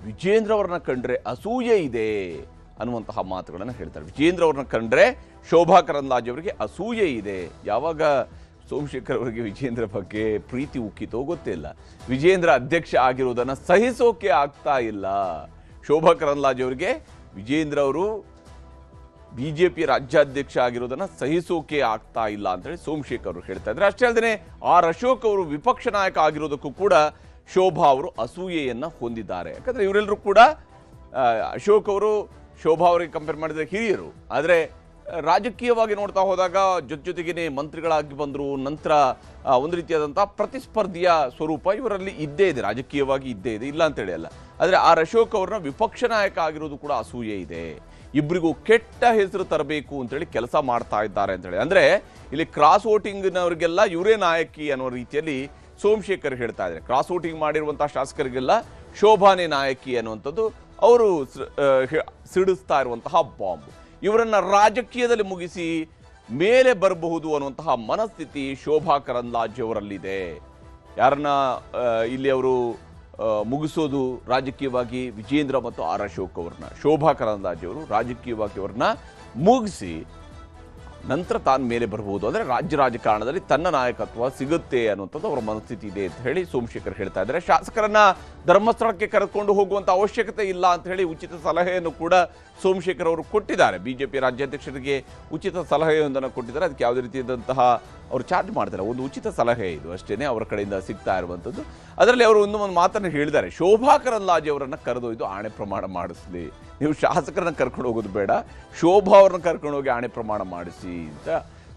ವಿಜೇಂದ್ರ ಅವರನ್ನ ಕಂಡ್ರೆ ಅಸೂಯೆ ಇದೆ ಅನ್ನುವಂತಹ ಮಾತುಗಳನ್ನು ಹೇಳ್ತಾರೆ. ವಿಜೇಂದ್ರ ಅವ್ರನ್ನ ಕಂಡ್ರೆ ಶೋಭಾ ಕರಂದ್ಲಾಜೆ ಅವರಿಗೆ ಅಸೂಯೆ ಇದೆ. ಯಾವಾಗ ಸೋಮಶೇಖರ್ ಅವರಿಗೆ ವಿಜೇಂದ್ರ ಬಗ್ಗೆ ಪ್ರೀತಿ ಉಕ್ಕಿತೋ ಗೊತ್ತಿಲ್ಲ. ವಿಜೇಂದ್ರ ಅಧ್ಯಕ್ಷ ಆಗಿರುವುದನ್ನು ಸಹಿಸೋಕೆ ಆಗ್ತಾ ಇಲ್ಲ. ಶೋಭಾ ಕರಂದ್ಲಾಜೆ ಅವರಿಗೆ ವಿಜೇಂದ್ರ ಅವರು ಬಿಜೆಪಿ ರಾಜ್ಯಾಧ್ಯಕ್ಷ ಆಗಿರೋದನ್ನ ಸಹಿಸೋಕೆ ಆಗ್ತಾ ಇಲ್ಲ ಅಂತೇಳಿ ಸೋಮಶೇಖರ್ ಅವರು ಹೇಳ್ತಾ ಇದ್ದಾರೆ. ಅಷ್ಟೇ ಅಲ್ಲದೆ ಅಶೋಕ್ ಅವರು ವಿಪಕ್ಷ ನಾಯಕ ಆಗಿರೋದಕ್ಕೂ ಕೂಡ ಶೋಭಾ ಅವರು ಅಸೂಯೆಯನ್ನ ಹೊಂದಿದ್ದಾರೆ. ಯಾಕಂದ್ರೆ ಇವರೆಲ್ಲರೂ ಕೂಡ ಅಶೋಕ್ ಅವರು ಶೋಭಾ ಅವರಿಗೆ ಕಂಪೇರ್ ಮಾಡಿದರೆ ಹಿರಿಯರು, ಆದರೆ ರಾಜಕೀಯವಾಗಿ ನೋಡ್ತಾ ಹೋದಾಗ ಜೊತೆಗೇನೆ ಮಂತ್ರಿಗಳಾಗಿ ಬಂದರು. ನಂತರ ಒಂದು ರೀತಿಯಾದಂಥ ಪ್ರತಿಸ್ಪರ್ಧಿಯ ಸ್ವರೂಪ ಇವರಲ್ಲಿ ಇದ್ದೇ ಇದೆ, ರಾಜಕೀಯವಾಗಿ ಇದ್ದೇ ಇದೆ, ಇಲ್ಲ ಅಂತೇಳಿ ಅಲ್ಲ. ಆದರೆ ಅಶೋಕ್ ಅವ್ರನ್ನ ವಿಪಕ್ಷ ನಾಯಕ ಆಗಿರೋದು ಕೂಡ ಅಸೂಯೆ ಇದೆ. ಇಬ್ಬರಿಗೂ ಕೆಟ್ಟ ಹೆಸರು ತರಬೇಕು ಅಂತೇಳಿ ಕೆಲಸ ಮಾಡ್ತಾ ಇದ್ದಾರೆ ಅಂತೇಳಿ. ಅಂದರೆ ಇಲ್ಲಿ ಕ್ರಾಸ್ ವೋಟಿಂಗ್ನವರಿಗೆಲ್ಲ ಇವರೇ ನಾಯಕಿ ಅನ್ನೋ ರೀತಿಯಲ್ಲಿ ಸೋಮಶೇಖರ್ ಹೇಳ್ತಾ ಇದ್ದಾರೆ. ಕ್ರಾಸ್ ವೋಟಿಂಗ್ ಮಾಡಿರುವಂಥ ಶಾಸಕರಿಗೆಲ್ಲ ಶೋಭಾನೇ ನಾಯಕಿ ಅನ್ನುವಂಥದ್ದು ಅವರು ಸಿಡಿಸ್ತಾ ಇರುವಂತಹ ಬಾಂಬ್. ಇವರನ್ನ ರಾಜಕೀಯದಲ್ಲಿ ಮುಗಿಸಿ ಮೇಲೆ ಬರಬಹುದು ಅನ್ನುವಂತಹ ಮನಸ್ಥಿತಿ ಶೋಭಾ ಕರಂದ್ಲಾಜೆ ಅವರಲ್ಲಿದೆ. ಯಾರನ್ನ ಇಲ್ಲಿ ಅವರು ಮುಗಿಸೋದು ರಾಜಕೀಯವಾಗಿ ವಿಜೇಂದ್ರ ಮತ್ತು ಅಶೋಕ್ ಅವ್ರನ್ನ, ಶೋಭಾ ಕರಂದ್ಲಾಜೆ ಅವರು ರಾಜಕೀಯವಾಗಿ ಅವ್ರನ್ನ ಮುಗಿಸಿ ನಂತರ ತಾನು ಮೇಲೆ ಬರಬಹುದು, ಅಂದರೆ ರಾಜ್ಯ ರಾಜಕಾರಣದಲ್ಲಿ ತನ್ನ ನಾಯಕತ್ವ ಸಿಗುತ್ತೆ ಅನ್ನುವಂಥದ್ದು ಅವರ ಮನಸ್ಥಿತಿ ಇದೆ ಅಂತ ಹೇಳಿ ಸೋಮಶೇಖರ್ ಹೇಳ್ತಾ ಇದ್ದಾರೆ. ಶಾಸಕರನ್ನ ಧರ್ಮಸ್ಥಳಕ್ಕೆ ಕರೆದುಕೊಂಡು ಹೋಗುವಂಥ ಅವಶ್ಯಕತೆ ಇಲ್ಲ ಅಂತ ಹೇಳಿ ಉಚಿತ ಸಲಹೆಯನ್ನು ಕೂಡ ಸೋಮಶೇಖರ್ ಅವರು ಕೊಟ್ಟಿದ್ದಾರೆ. ಬಿಜೆಪಿ ರಾಜ್ಯಾಧ್ಯಕ್ಷರಿಗೆ ಉಚಿತ ಸಲಹೆಯೊಂದನ್ನು ಕೊಟ್ಟಿದ್ದಾರೆ. ಅದಕ್ಕೆ ಯಾವುದೇ ರೀತಿಯಾದಂತಹ ಅವರು ಚಾರ್ಜ್ ಮಾಡ್ತಾರೆ. ಒಂದು ಉಚಿತ ಸಲಹೆ ಇದು ಅಷ್ಟೇ ಅವರ ಕಡೆಯಿಂದ ಸಿಗ್ತಾ ಇರುವಂಥದ್ದು. ಅದರಲ್ಲಿ ಅವರು ಒಂದು ಮಾತನ್ನು ಹೇಳಿದ್ದಾರೆ, ಶೋಭಾ ಕರಂದ್ಲಾಜೆ ಅವರನ್ನು ಕರೆದೊಯ್ದು ಆಣೆ ಪ್ರಮಾಣ ಮಾಡಿಸಲಿ. ನೀವು ಶಾಸಕರನ್ನ ಕರ್ಕೊಂಡು ಹೋಗೋದು ಬೇಡ, ಶೋಭಾ ಅವ್ರನ್ನ ಕರ್ಕೊಂಡು ಹೋಗಿ ಆಣೆ ಪ್ರಮಾಣ ಮಾಡಿಸಿ ಅಂತ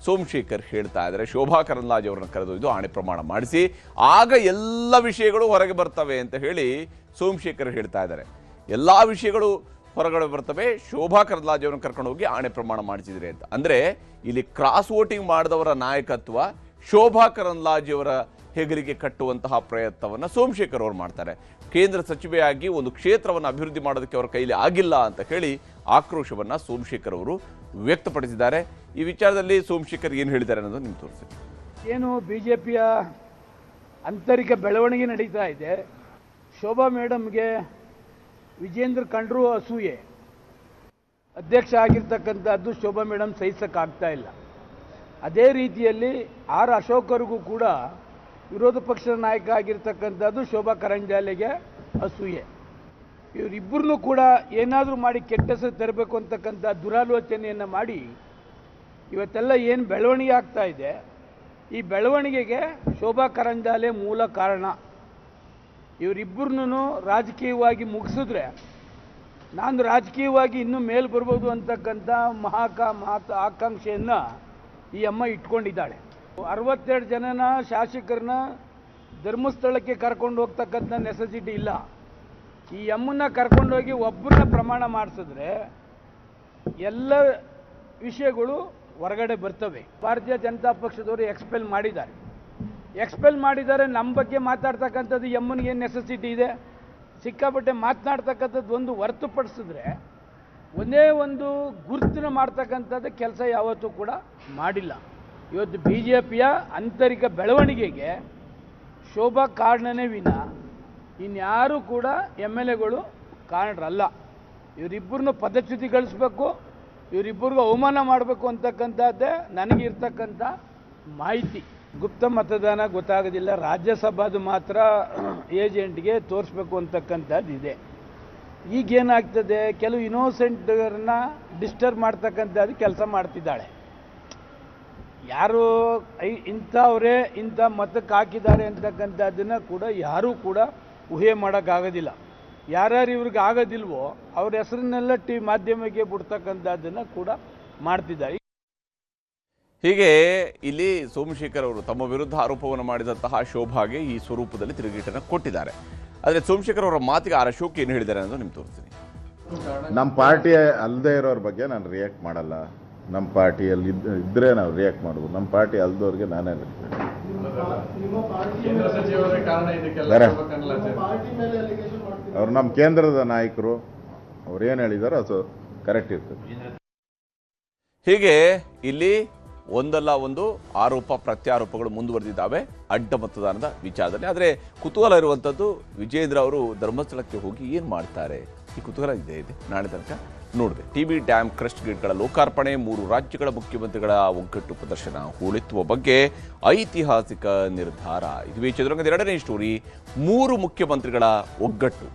ಸೋಮಶೇಖರ್ ಹೇಳ್ತಾ ಇದ್ದಾರೆ. ಶೋಭಾ ಕರಂದ್ಲಾಜೆ ಅವರನ್ನ ಕರೆದೊಯ್ದು ಆಣೆ ಪ್ರಮಾಣ ಮಾಡಿಸಿ, ಆಗ ಎಲ್ಲ ವಿಷಯಗಳು ಹೊರಗೆ ಬರ್ತವೆ ಅಂತ ಹೇಳಿ ಸೋಮಶೇಖರ್ ಹೇಳ್ತಾ ಇದ್ದಾರೆ. ಎಲ್ಲ ವಿಷಯಗಳು ಹೊರಗಡೆ ಬರ್ತವೆ, ಶೋಭಾ ಕರಂದ್ಲಾಜೆ ಅವರನ್ನು ಕರ್ಕೊಂಡು ಹೋಗಿ ಆಣೆ ಪ್ರಮಾಣ ಮಾಡಿಸಿದ್ರೆ ಅಂತ. ಅಂದರೆ ಇಲ್ಲಿ ಕ್ರಾಸ್ ವೋಟಿಂಗ್ ಮಾಡಿದವರ ನಾಯಕತ್ವ ಶೋಭಾ ಕರಂದ್ಲಾಜೆ ಅವರ ಹೆಗಲಿಗೆ ಕಟ್ಟುವಂತಹ ಪ್ರಯತ್ನವನ್ನು ಸೋಮಶೇಖರ್ ಅವರು ಮಾಡ್ತಾರೆ. ಕೇಂದ್ರ ಸಚಿವೆಯಾಗಿ ಒಂದು ಕ್ಷೇತ್ರವನ್ನು ಅಭಿವೃದ್ಧಿ ಮಾಡೋದಕ್ಕೆ ಅವರ ಕೈಲಿ ಆಗಿಲ್ಲ ಅಂತ ಹೇಳಿ ಆಕ್ರೋಶವನ್ನು ಸೋಮಶೇಖರ್ ಅವರು ವ್ಯಕ್ತಪಡಿಸಿದ್ದಾರೆ. ಈ ವಿಚಾರದಲ್ಲಿ ಸೋಮಶೇಖರ್ ಏನು ಹೇಳಿದ್ದಾರೆ ಅನ್ನೋದು ನಿಮ್ಗೆ ತೋರಿಸ್ತೀನಿ. ಏನು ಬಿಜೆಪಿಯ ಆಂತರಿಕ ಬೆಳವಣಿಗೆ ನಡೀತಾ ಇದೆ. ಶೋಭಾ ಮೇಡಮ್ಗೆ ವಿಜೇಂದ್ರ ಕಂಡ್ರು ಅಸೂಯೆ. ಅಧ್ಯಕ್ಷ ಆಗಿರ್ತಕ್ಕಂಥದ್ದು ಶೋಭಾ ಮೇಡಮ್ ಸಹಿಸೋಕ್ಕಾಗ್ತಾ ಇಲ್ಲ. ಅದೇ ರೀತಿಯಲ್ಲಿ ಅಶೋಕರಿಗೂ ಕೂಡ ವಿರೋಧ ಪಕ್ಷದ ನಾಯಕ ಆಗಿರ್ತಕ್ಕಂಥದ್ದು ಶೋಭಾ ಕರಂದ್ಲಾಜೆಗೆ ಅಸೂಯೆ. ಇವರಿಬ್ಬರನ್ನೂ ಕೂಡ ಏನಾದರೂ ಮಾಡಿ ಕೆಟ್ಟ ಹೆಸರು ತರಬೇಕು ಅಂತಕ್ಕಂಥ ದುರಾಲೋಚನೆಯನ್ನು ಮಾಡಿ ಇವತ್ತೆಲ್ಲ ಏನು ಬೆಳವಣಿಗೆ ಆಗ್ತಾ ಇದೆ, ಈ ಬೆಳವಣಿಗೆಗೆ ಶೋಭಾ ಕರಂದ್ಲಾಜೆ ಮೂಲ ಕಾರಣ. ಇವರಿಬ್ಬರನ್ನೂ ರಾಜಕೀಯವಾಗಿ ಮುಗಿಸಿದ್ರೆ ನಾನು ರಾಜಕೀಯವಾಗಿ ಇನ್ನೂ ಮೇಲೆ ಬರ್ಬೋದು ಅಂತಕ್ಕಂಥ ಆಕಾಂಕ್ಷೆಯನ್ನು ಈ ಅಮ್ಮ ಇಟ್ಕೊಂಡಿದ್ದಾಳೆ. 62 ಜನನ ಶಾಸಕರನ್ನ ಧರ್ಮಸ್ಥಳಕ್ಕೆ ಕರ್ಕೊಂಡು ಹೋಗ್ತಕ್ಕಂಥ ನೆಸೆಸಿಟಿ ಇಲ್ಲ. ಈ ಅಮ್ಮನ್ನ ಕರ್ಕೊಂಡೋಗಿ ಒಬ್ಬರನ್ನ ಪ್ರಮಾಣ ಮಾಡಿಸಿದ್ರೆ ಎಲ್ಲ ವಿಷಯಗಳು ಹೊರಗಡೆ ಬರ್ತವೆ. ಭಾರತೀಯ ಜನತಾ ಪಕ್ಷದವರು ಎಕ್ಸ್ಪೆಲ್ ಮಾಡಿದ್ದಾರೆ. ನಮ್ಮ ಬಗ್ಗೆ ಮಾತಾಡ್ತಕ್ಕಂಥದ್ದು ಎಮ್ಮನಿಗೆ ಏನು ನೆಸೆಸಿಟಿ ಇದೆ? ಸಿಕ್ಕಾಪಟ್ಟೆ ಮಾತನಾಡ್ತಕ್ಕಂಥದ್ದು ಒಂದು ಹೊರತುಪಡಿಸಿದ್ರೆ ಒಂದೇ ಒಂದು ಗುರುತನ್ನ ಮಾಡ್ತಕ್ಕಂಥದ್ದು ಕೆಲಸ ಯಾವತ್ತೂ ಕೂಡ ಮಾಡಿಲ್ಲ. ಇವತ್ತು ಬಿ ಜೆ ಪಿಯ ಆಂತರಿಕ ಬೆಳವಣಿಗೆಗೆ ಶೋಭಾ ಕಾರಣನೇ ವಿನ ಇನ್ಯಾರೂ ಕೂಡ MLAಗಳು ಕಾರಣರಲ್ಲ. ಇವರಿಬ್ಬರನ್ನು ಪದಚ್ಯುತಿಗೊಳಿಸ್ಬೇಕು, ಇವರಿಬ್ಬರಿಗೂ ಅವಮಾನ ಮಾಡಬೇಕು ಅಂತಕ್ಕಂಥದ್ದೇ ನನಗಿರ್ತಕ್ಕಂಥ ಮಾಹಿತಿ. ಗುಪ್ತ ಮತದಾನ ಗೊತ್ತಾಗೋದಿಲ್ಲ, ರಾಜ್ಯಸಭಾದು ಮಾತ್ರ ಏಜೆಂಟ್ಗೆ ತೋರಿಸ್ಬೇಕು ಅಂತಕ್ಕಂಥದ್ದು ಇದೆ. ಈಗೇನಾಗ್ತದೆ, ಕೆಲವು ಇನ್ನೋಸೆಂಟ್ರನ್ನ ಡಿಸ್ಟರ್ಬ್ ಮಾಡ್ತಕ್ಕಂಥದ್ದು ಕೆಲಸ ಮಾಡ್ತಿದ್ದಾಳೆ. ಯಾರು ಇಂಥವರೇ ಇಂಥ ಮತಕ್ಕೆ ಹಾಕಿದ್ದಾರೆ ಅಂತಕ್ಕಂಥದ್ದನ್ನು ಕೂಡ ಯಾರೂ ಕೂಡ ಊಹೆ ಮಾಡೋಕ್ಕಾಗೋದಿಲ್ಲ. ಯಾರ್ಯಾರು ಇವ್ರಿಗೆ ಆಗೋದಿಲ್ವೋ ಅವ್ರ ಹೆಸರನ್ನೆಲ್ಲ ಮಾಧ್ಯಮಕ್ಕೆ ಬಿಡ್ತಕ್ಕಂಥದ್ದನ್ನು ಕೂಡ ಮಾಡ್ತಿದ್ದಾರೆ. ಹೀಗೆ ಇಲ್ಲಿ ಸೋಮಶೇಖರ್ ಅವರು ತಮ್ಮ ವಿರುದ್ಧ ಆರೋಪವನ್ನು ಮಾಡಿದಂತಹ ಶೋಭಾಗೆ ಈ ಸ್ವರೂಪದಲ್ಲಿ ತಿರುಗೇಟನ್ನು ಕೊಟ್ಟಿದ್ದಾರೆ. ಆದರೆ ಸೋಮಶೇಖರ್ ಅವರ ಮಾತಿಗೆ ಆರ್ ಅಶೋಕ್ ಏನು ಹೇಳಿದ್ದಾರೆ ಅನ್ನೋದು ನಿಮ್ಗೆ ತೋರಿಸ್ತೀನಿ. ನಮ್ಮ ಪಾರ್ಟಿ ಅಲ್ಲದೆ ಇರೋರ ಬಗ್ಗೆ ನಾನು ರಿಯಾಕ್ಟ್ ಮಾಡಲ್ಲ. ನಮ್ಮ ಪಾರ್ಟಿಯಲ್ಲಿ ಇದ್ದರೆ ನಾವು ರಿಯಾಕ್ಟ್ ಮಾಡ್ಬೋದು. ನಮ್ಮ ಪಾರ್ಟಿ ಅಲ್ದವ್ರಿಗೆ ನಾನೇ ಕೇಂದ್ರ ಸಚಿವರೇ ಕಾರಣ ಇದಕ್ಕೆಲ್ಲ ಬೇರೆ. ಶೋಭಾ ಅವ್ರು ನಮ್ಮ ಕೇಂದ್ರದ ನಾಯಕರು, ಅವ್ರು ಏನು ಹೇಳಿದಾರೋ ಅದು ಕರೆಕ್ಟ್ ಇರ್ತದೆ. ಹೀಗೆ ಇಲ್ಲಿ ಒಂದಲ್ಲ ಒಂದು ಆರೋಪ ಪ್ರತ್ಯಾರೋಪಗಳು ಮುಂದುವರೆದಿದ್ದಾವೆ ಅಡ್ಡ ಮತದಾನದ ವಿಚಾರದಲ್ಲಿ. ಆದರೆ ಕುತೂಹಲ ಇರುವಂಥದ್ದು ವಿಜೇಂದ್ರ ಅವರು ಧರ್ಮಸ್ಥಳಕ್ಕೆ ಹೋಗಿ ಏನು ಮಾಡ್ತಾರೆ, ಈ ಕುತೂಹಲ ಇದೆ ನಾಳೆ ತನಕ ನೋಡಿದೆ. ಟಿಬಿ ಡ್ಯಾಮ್ ಕ್ರಸ್ಟ್ ಗೇಟ್ಗಳ ಲೋಕಾರ್ಪಣೆ, 3 ರಾಜ್ಯಗಳ ಮುಖ್ಯಮಂತ್ರಿಗಳ ಒಗ್ಗಟ್ಟು ಪ್ರದರ್ಶನ, ಹೂಳೆತ್ತುವ ಬಗ್ಗೆ ಐತಿಹಾಸಿಕ ನಿರ್ಧಾರ. ಇದುವೇ ಚದುರಂಗದ 2ನೇ ಸ್ಟೋರಿ, 3 ಮುಖ್ಯಮಂತ್ರಿಗಳ ಒಗ್ಗಟ್ಟು.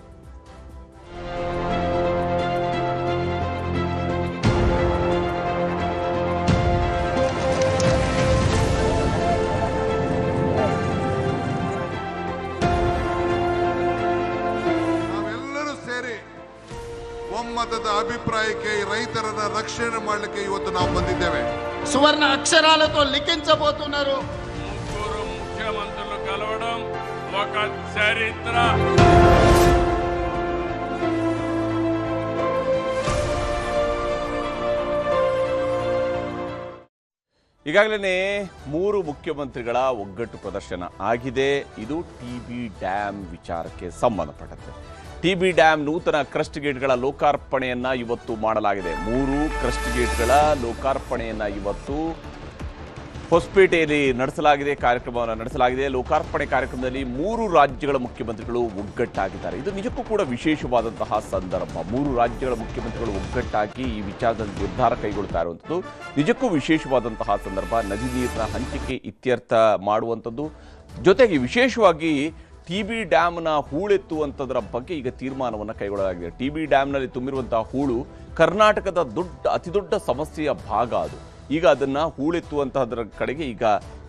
ಒಮ್ಮತದ అభిప్రాయಕ್ಕೆ ರೈತರನ್ನ రక్షణ ಮಾಡಲಿಕ್ಕೆ ಇವತ್ತು ನಾವು ಬಂದಿದ್ದೇವೆ. సువర్ణ అక్షరాలతో లిఖించబోతున్నారు. ముగ్గురు ముఖ్యమంత్రులు కలవడం ఒక చరిత్ర. ಈಗಾಗಲೇ 3 ಮುಖ್ಯಮಂತ್ರಿಗಳ ಒಗ್ಗಟ್ಟು ಪ್ರದರ್ಶನ ಆಗಿದೆ. ಇದು ಟಿಬಿ ಡ್ಯಾಮ್ ವಿಚಾರಕ್ಕೆ ಸಂಬಂಧಪಟ್ಟಂತೆ. ಟಿಬಿ ಡ್ಯಾಮ್ ನೂತನ ಕ್ರಸ್ಟ್ ಗೇಟ್ಗಳ ಲೋಕಾರ್ಪಣೆಯನ್ನ ಇವತ್ತು ಮಾಡಲಾಗಿದೆ. 3 ಕ್ರಸ್ಟ್ ಗೇಟ್ಗಳ ಲೋಕಾರ್ಪಣೆಯನ್ನ ಇವತ್ತು ಹೊಸಪೇಟೆಯಲ್ಲಿ ಕಾರ್ಯಕ್ರಮವನ್ನು ನಡೆಸಲಾಗಿದೆ. ಲೋಕಾರ್ಪಣೆ ಕಾರ್ಯಕ್ರಮದಲ್ಲಿ 3 ರಾಜ್ಯಗಳ ಮುಖ್ಯಮಂತ್ರಿಗಳು ಒಗ್ಗಟ್ಟಾಗಿದ್ದಾರೆ. ಇದು ನಿಜಕ್ಕೂ ಕೂಡ ವಿಶೇಷವಾದಂತಹ ಸಂದರ್ಭ. 3 ರಾಜ್ಯಗಳ ಮುಖ್ಯಮಂತ್ರಿಗಳು ಒಗ್ಗಟ್ಟಾಗಿ ಈ ವಿಚಾರದಲ್ಲಿ ನಿರ್ಧಾರ ಕೈಗೊಳ್ತಾ ಇರುವಂಥದ್ದು ನಿಜಕ್ಕೂ ವಿಶೇಷವಾದಂತಹ ಸಂದರ್ಭ. ನದಿ ನೀರಿನ ಹಂಚಿಕೆ ಇತ್ಯರ್ಥ ಮಾಡುವಂಥದ್ದು, ಜೊತೆಗೆ ವಿಶೇಷವಾಗಿ ಟಿಬಿ ಡ್ಯಾಮ್ನ ಹೂಳೆತ್ತುವಂಥದ್ರ ಬಗ್ಗೆ ಈಗ ತೀರ್ಮಾನವನ್ನು ಕೈಗೊಳ್ಳಲಾಗಿದೆ. ಟಿಬಿ ಡ್ಯಾಮ್ನಲ್ಲಿ ತುಂಬಿರುವಂತಹ ಹೂಳು ಕರ್ನಾಟಕದ ಅತಿದೊಡ್ಡ ಸಮಸ್ಯೆಯ ಭಾಗ ಅದು. ಈಗ ಅದನ್ನು ಹೂಳೆತ್ತುವಂತಹದ್ರ ಕಡೆಗೆ ಈಗ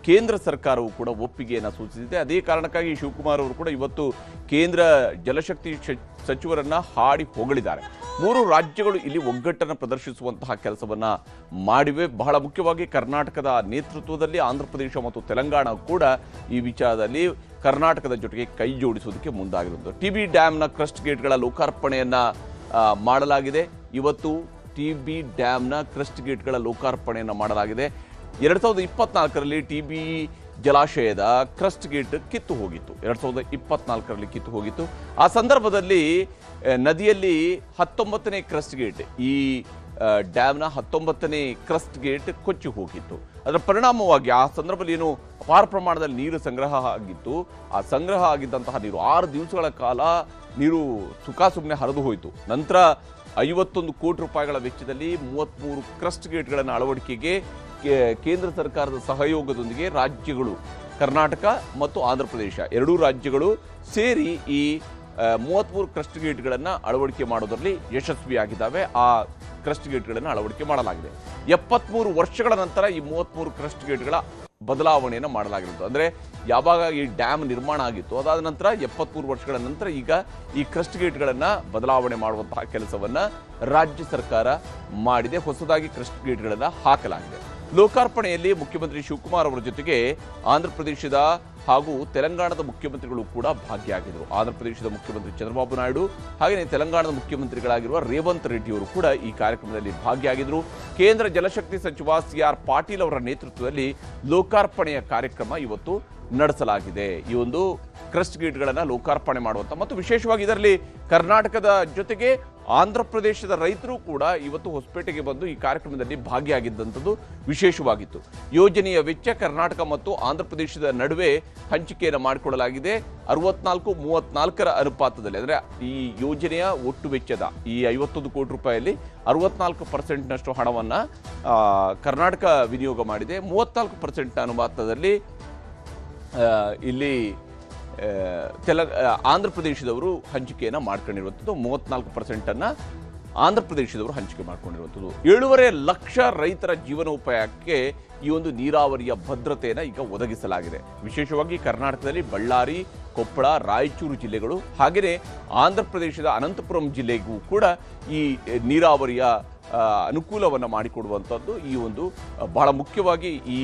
ಕೇಂದ್ರ ಸರ್ಕಾರವು ಕೂಡ ಒಪ್ಪಿಗೆಯನ್ನು ಸೂಚಿಸಿದೆ. ಅದೇ ಕಾರಣಕ್ಕಾಗಿ ಶಿವಕುಮಾರ್ ಅವರು ಕೂಡ ಇವತ್ತು ಕೇಂದ್ರ ಜಲಶಕ್ತಿ ಸಚಿವರನ್ನ ಹಾಡಿ ಹೊಗಳಿದ್ದಾರೆ. 3 ರಾಜ್ಯಗಳು ಇಲ್ಲಿ ಒಗ್ಗಟ್ಟನ್ನು ಪ್ರದರ್ಶಿಸುವಂತಹ ಕೆಲಸವನ್ನ ಮಾಡಿವೆ. ಬಹಳ ಮುಖ್ಯವಾಗಿ ಕರ್ನಾಟಕದ ನೇತೃತ್ವದಲ್ಲಿ ಆಂಧ್ರಪ್ರದೇಶ ಮತ್ತು ತೆಲಂಗಾಣ ಕೂಡ ಈ ವಿಚಾರದಲ್ಲಿ ಕರ್ನಾಟಕದ ಜೊತೆಗೆ ಕೈ ಜೋಡಿಸುವುದಕ್ಕೆ ಮುಂದಾಗಿರುವುದು. ಟಿಬಿ ಡ್ಯಾಮ್ನ ಕ್ರಸ್ಟ್ ಗೇಟ್ಗಳ ಲೋಕಾರ್ಪಣೆಯನ್ನ ಮಾಡಲಾಗಿದೆ. ಇವತ್ತು ಟಿಬಿ ಡ್ಯಾಮ್ನ ಕ್ರಸ್ಟ್ ಗೇಟ್ಗಳ ಲೋಕಾರ್ಪಣೆಯನ್ನು ಮಾಡಲಾಗಿದೆ. 2024ರಲ್ಲಿ ಟಿಬಿ ಜಲಾಶಯದ ಕ್ರಸ್ಟ್ ಗೇಟ್ ಕಿತ್ತು ಹೋಗಿತ್ತು. 2024ರಲ್ಲಿ ಕಿತ್ತು ಹೋಗಿತ್ತು. ಆ ಸಂದರ್ಭದಲ್ಲಿ ನದಿಯಲ್ಲಿ 19ನೇ ಕ್ರಸ್ಟ್ ಗೇಟ್, ಈ ಡ್ಯಾಮ್ನ 19ನೇ ಕ್ರಸ್ಟ್ ಗೇಟ್ ಕೊಚ್ಚಿ ಹೋಗಿತ್ತು. ಅದರ ಪರಿಣಾಮವಾಗಿ ಆ ಸಂದರ್ಭದಲ್ಲಿ ಏನು ಅಪಾರ ಪ್ರಮಾಣದಲ್ಲಿ ನೀರು ಸಂಗ್ರಹ ಆಗಿತ್ತು. ಆ ಸಂಗ್ರಹ ಆಗಿದ್ದಂತಹ ನೀರು 6 ದಿವಸಗಳ ಕಾಲ ನೀರು ಸುಮ್ಮನೆ ಹರಿದು ಹೋಯಿತು. ನಂತರ 51 ಕೋಟಿ ರೂಪಾಯಿಗಳ ವೆಚ್ಚದಲ್ಲಿ 33 ಕ್ರಸ್ಟ್ ಗೇಟ್ಗಳನ್ನು ಅಳವಡಿಕೆಗೆ ಕೇಂದ್ರ ಸರ್ಕಾರದ ಸಹಯೋಗದೊಂದಿಗೆ ರಾಜ್ಯಗಳು ಕರ್ನಾಟಕ ಮತ್ತು ಆಂಧ್ರಪ್ರದೇಶ 2 ರಾಜ್ಯಗಳು ಸೇರಿ ಈ 33 ಕ್ರಸ್ಟ್ ಗೇಟ್ಗಳನ್ನು ಅಳವಡಿಕೆ ಮಾಡೋದರಲ್ಲಿ ಯಶಸ್ವಿಯಾಗಿದ್ದಾವೆ. ಆ ಕ್ರಸ್ಟ್ ಗೇಟ್ಗಳನ್ನು ಅಳವಡಿಕೆ ಮಾಡಲಾಗಿದೆ. 73 ವರ್ಷಗಳ ನಂತರ ಈ 33 ಕ್ರಸ್ಟ್ ಗೇಟ್ಗಳ ಬದಲಾವಣೆಯನ್ನು ಮಾಡಲಾಗಿರುತ್ತೆ. ಅಂದರೆ ಯಾವಾಗ ಈ ಡ್ಯಾಮ್ ನಿರ್ಮಾಣ ಆಗಿತ್ತು ಅದಾದ ನಂತರ 73 ವರ್ಷಗಳ ನಂತರ ಈಗ ಈ ಕ್ರಸ್ಟ್ ಗೇಟ್ಗಳನ್ನು ಬದಲಾವಣೆ ಮಾಡುವಂತಹ ಕೆಲಸವನ್ನು ರಾಜ್ಯ ಸರ್ಕಾರ ಮಾಡಿದೆ. ಹೊಸದಾಗಿ ಕ್ರಸ್ಟ್ ಗೇಟ್ಗಳನ್ನು ಹಾಕಲಾಗಿದೆ. ಲೋಕಾರ್ಪಣೆಯಲ್ಲಿ ಮುಖ್ಯಮಂತ್ರಿ ಶಿವಕುಮಾರ್ ಅವರ ಜೊತೆಗೆ ಆಂಧ್ರಪ್ರದೇಶದ ಹಾಗೂ ತೆಲಂಗಾಣದ ಮುಖ್ಯಮಂತ್ರಿಗಳು ಕೂಡ ಭಾಗಿಯಾಗಿದ್ದರು. ಆಂಧ್ರಪ್ರದೇಶದ ಮುಖ್ಯಮಂತ್ರಿ ಚಂದ್ರಬಾಬು ನಾಯ್ಡು ಹಾಗೆಯೇ ತೆಲಂಗಾಣದ ಮುಖ್ಯಮಂತ್ರಿಗಳಾಗಿರುವ ರೇವಂತ್ ರೆಡ್ಡಿ ಅವರು ಕೂಡ ಈ ಕಾರ್ಯಕ್ರಮದಲ್ಲಿ ಭಾಗಿಯಾಗಿದ್ದರು. ಕೇಂದ್ರ ಜಲಶಕ್ತಿ ಸಚಿವ CR ಪಾಟೀಲ್ ಅವರ ನೇತೃತ್ವದಲ್ಲಿ ಲೋಕಾರ್ಪಣೆಯ ಕಾರ್ಯಕ್ರಮ ಇವತ್ತು ನಡೆಸಲಾಗಿದೆ. ಈ ಒಂದು ಕ್ರಸ್ಟ್ ಗೇಟ್ಗಳನ್ನು ಲೋಕಾರ್ಪಣೆ ಮಾಡುವಂಥ ಮತ್ತು ವಿಶೇಷವಾಗಿ ಇದರಲ್ಲಿ ಕರ್ನಾಟಕದ ಜೊತೆಗೆ ಆಂಧ್ರಪ್ರದೇಶದ ರೈತರು ಕೂಡ ಇವತ್ತು ಹೊಸಪೇಟೆಗೆ ಬಂದು ಈ ಕಾರ್ಯಕ್ರಮದಲ್ಲಿ ಭಾಗಿಯಾಗಿದ್ದಂಥದ್ದು ವಿಶೇಷವಾಗಿತ್ತು. ಯೋಜನೆಯ ವೆಚ್ಚ ಕರ್ನಾಟಕ ಮತ್ತು ಆಂಧ್ರಪ್ರದೇಶದ ನಡುವೆ ಹಂಚಿಕೆಯನ್ನು ಮಾಡಿಕೊಳ್ಳಲಾಗಿದೆ. 64-34ರ ಅನುಪಾತದಲ್ಲಿ, ಅಂದರೆ ಈ ಯೋಜನೆಯ ಒಟ್ಟು ವೆಚ್ಚದ ಈ 51 ಕೋಟಿ ರೂಪಾಯಿಯಲ್ಲಿ 64% ಹಣವನ್ನು ಕರ್ನಾಟಕ ವಿನಿಯೋಗ ಮಾಡಿದೆ. 34% ಅನುಪಾತದಲ್ಲಿ ಇಲ್ಲಿ ಆಂಧ್ರಪ್ರದೇಶದವರು ಹಂಚಿಕೆಯನ್ನು ಮಾಡ್ಕೊಂಡಿರುವಂಥದ್ದು. 34% ಆಂಧ್ರ ಪ್ರದೇಶದವರು ಹಂಚಿಕೆ ಮಾಡಿಕೊಂಡಿರುವಂಥದ್ದು. 7.5 ಲಕ್ಷ ರೈತರ ಜೀವನೋಪಾಯಕ್ಕೆ ಈ ಒಂದು ನೀರಾವರಿಯ ಭದ್ರತೆಯನ್ನು ಈಗ ಒದಗಿಸಲಾಗಿದೆ. ವಿಶೇಷವಾಗಿ ಕರ್ನಾಟಕದಲ್ಲಿ ಬಳ್ಳಾರಿ, ಕೊಪ್ಪಳ, ರಾಯಚೂರು ಜಿಲ್ಲೆಗಳು ಹಾಗೆಯೇ ಆಂಧ್ರ ಪ್ರದೇಶದ ಅನಂತಪುರಂ ಜಿಲ್ಲೆಗೂ ಕೂಡ ಈ ನೀರಾವರಿಯ ಅನುಕೂಲವನ್ನು ಮಾಡಿಕೊಡುವಂಥದ್ದು ಈ ಒಂದು ಬಹಳ ಮುಖ್ಯವಾಗಿ ಈ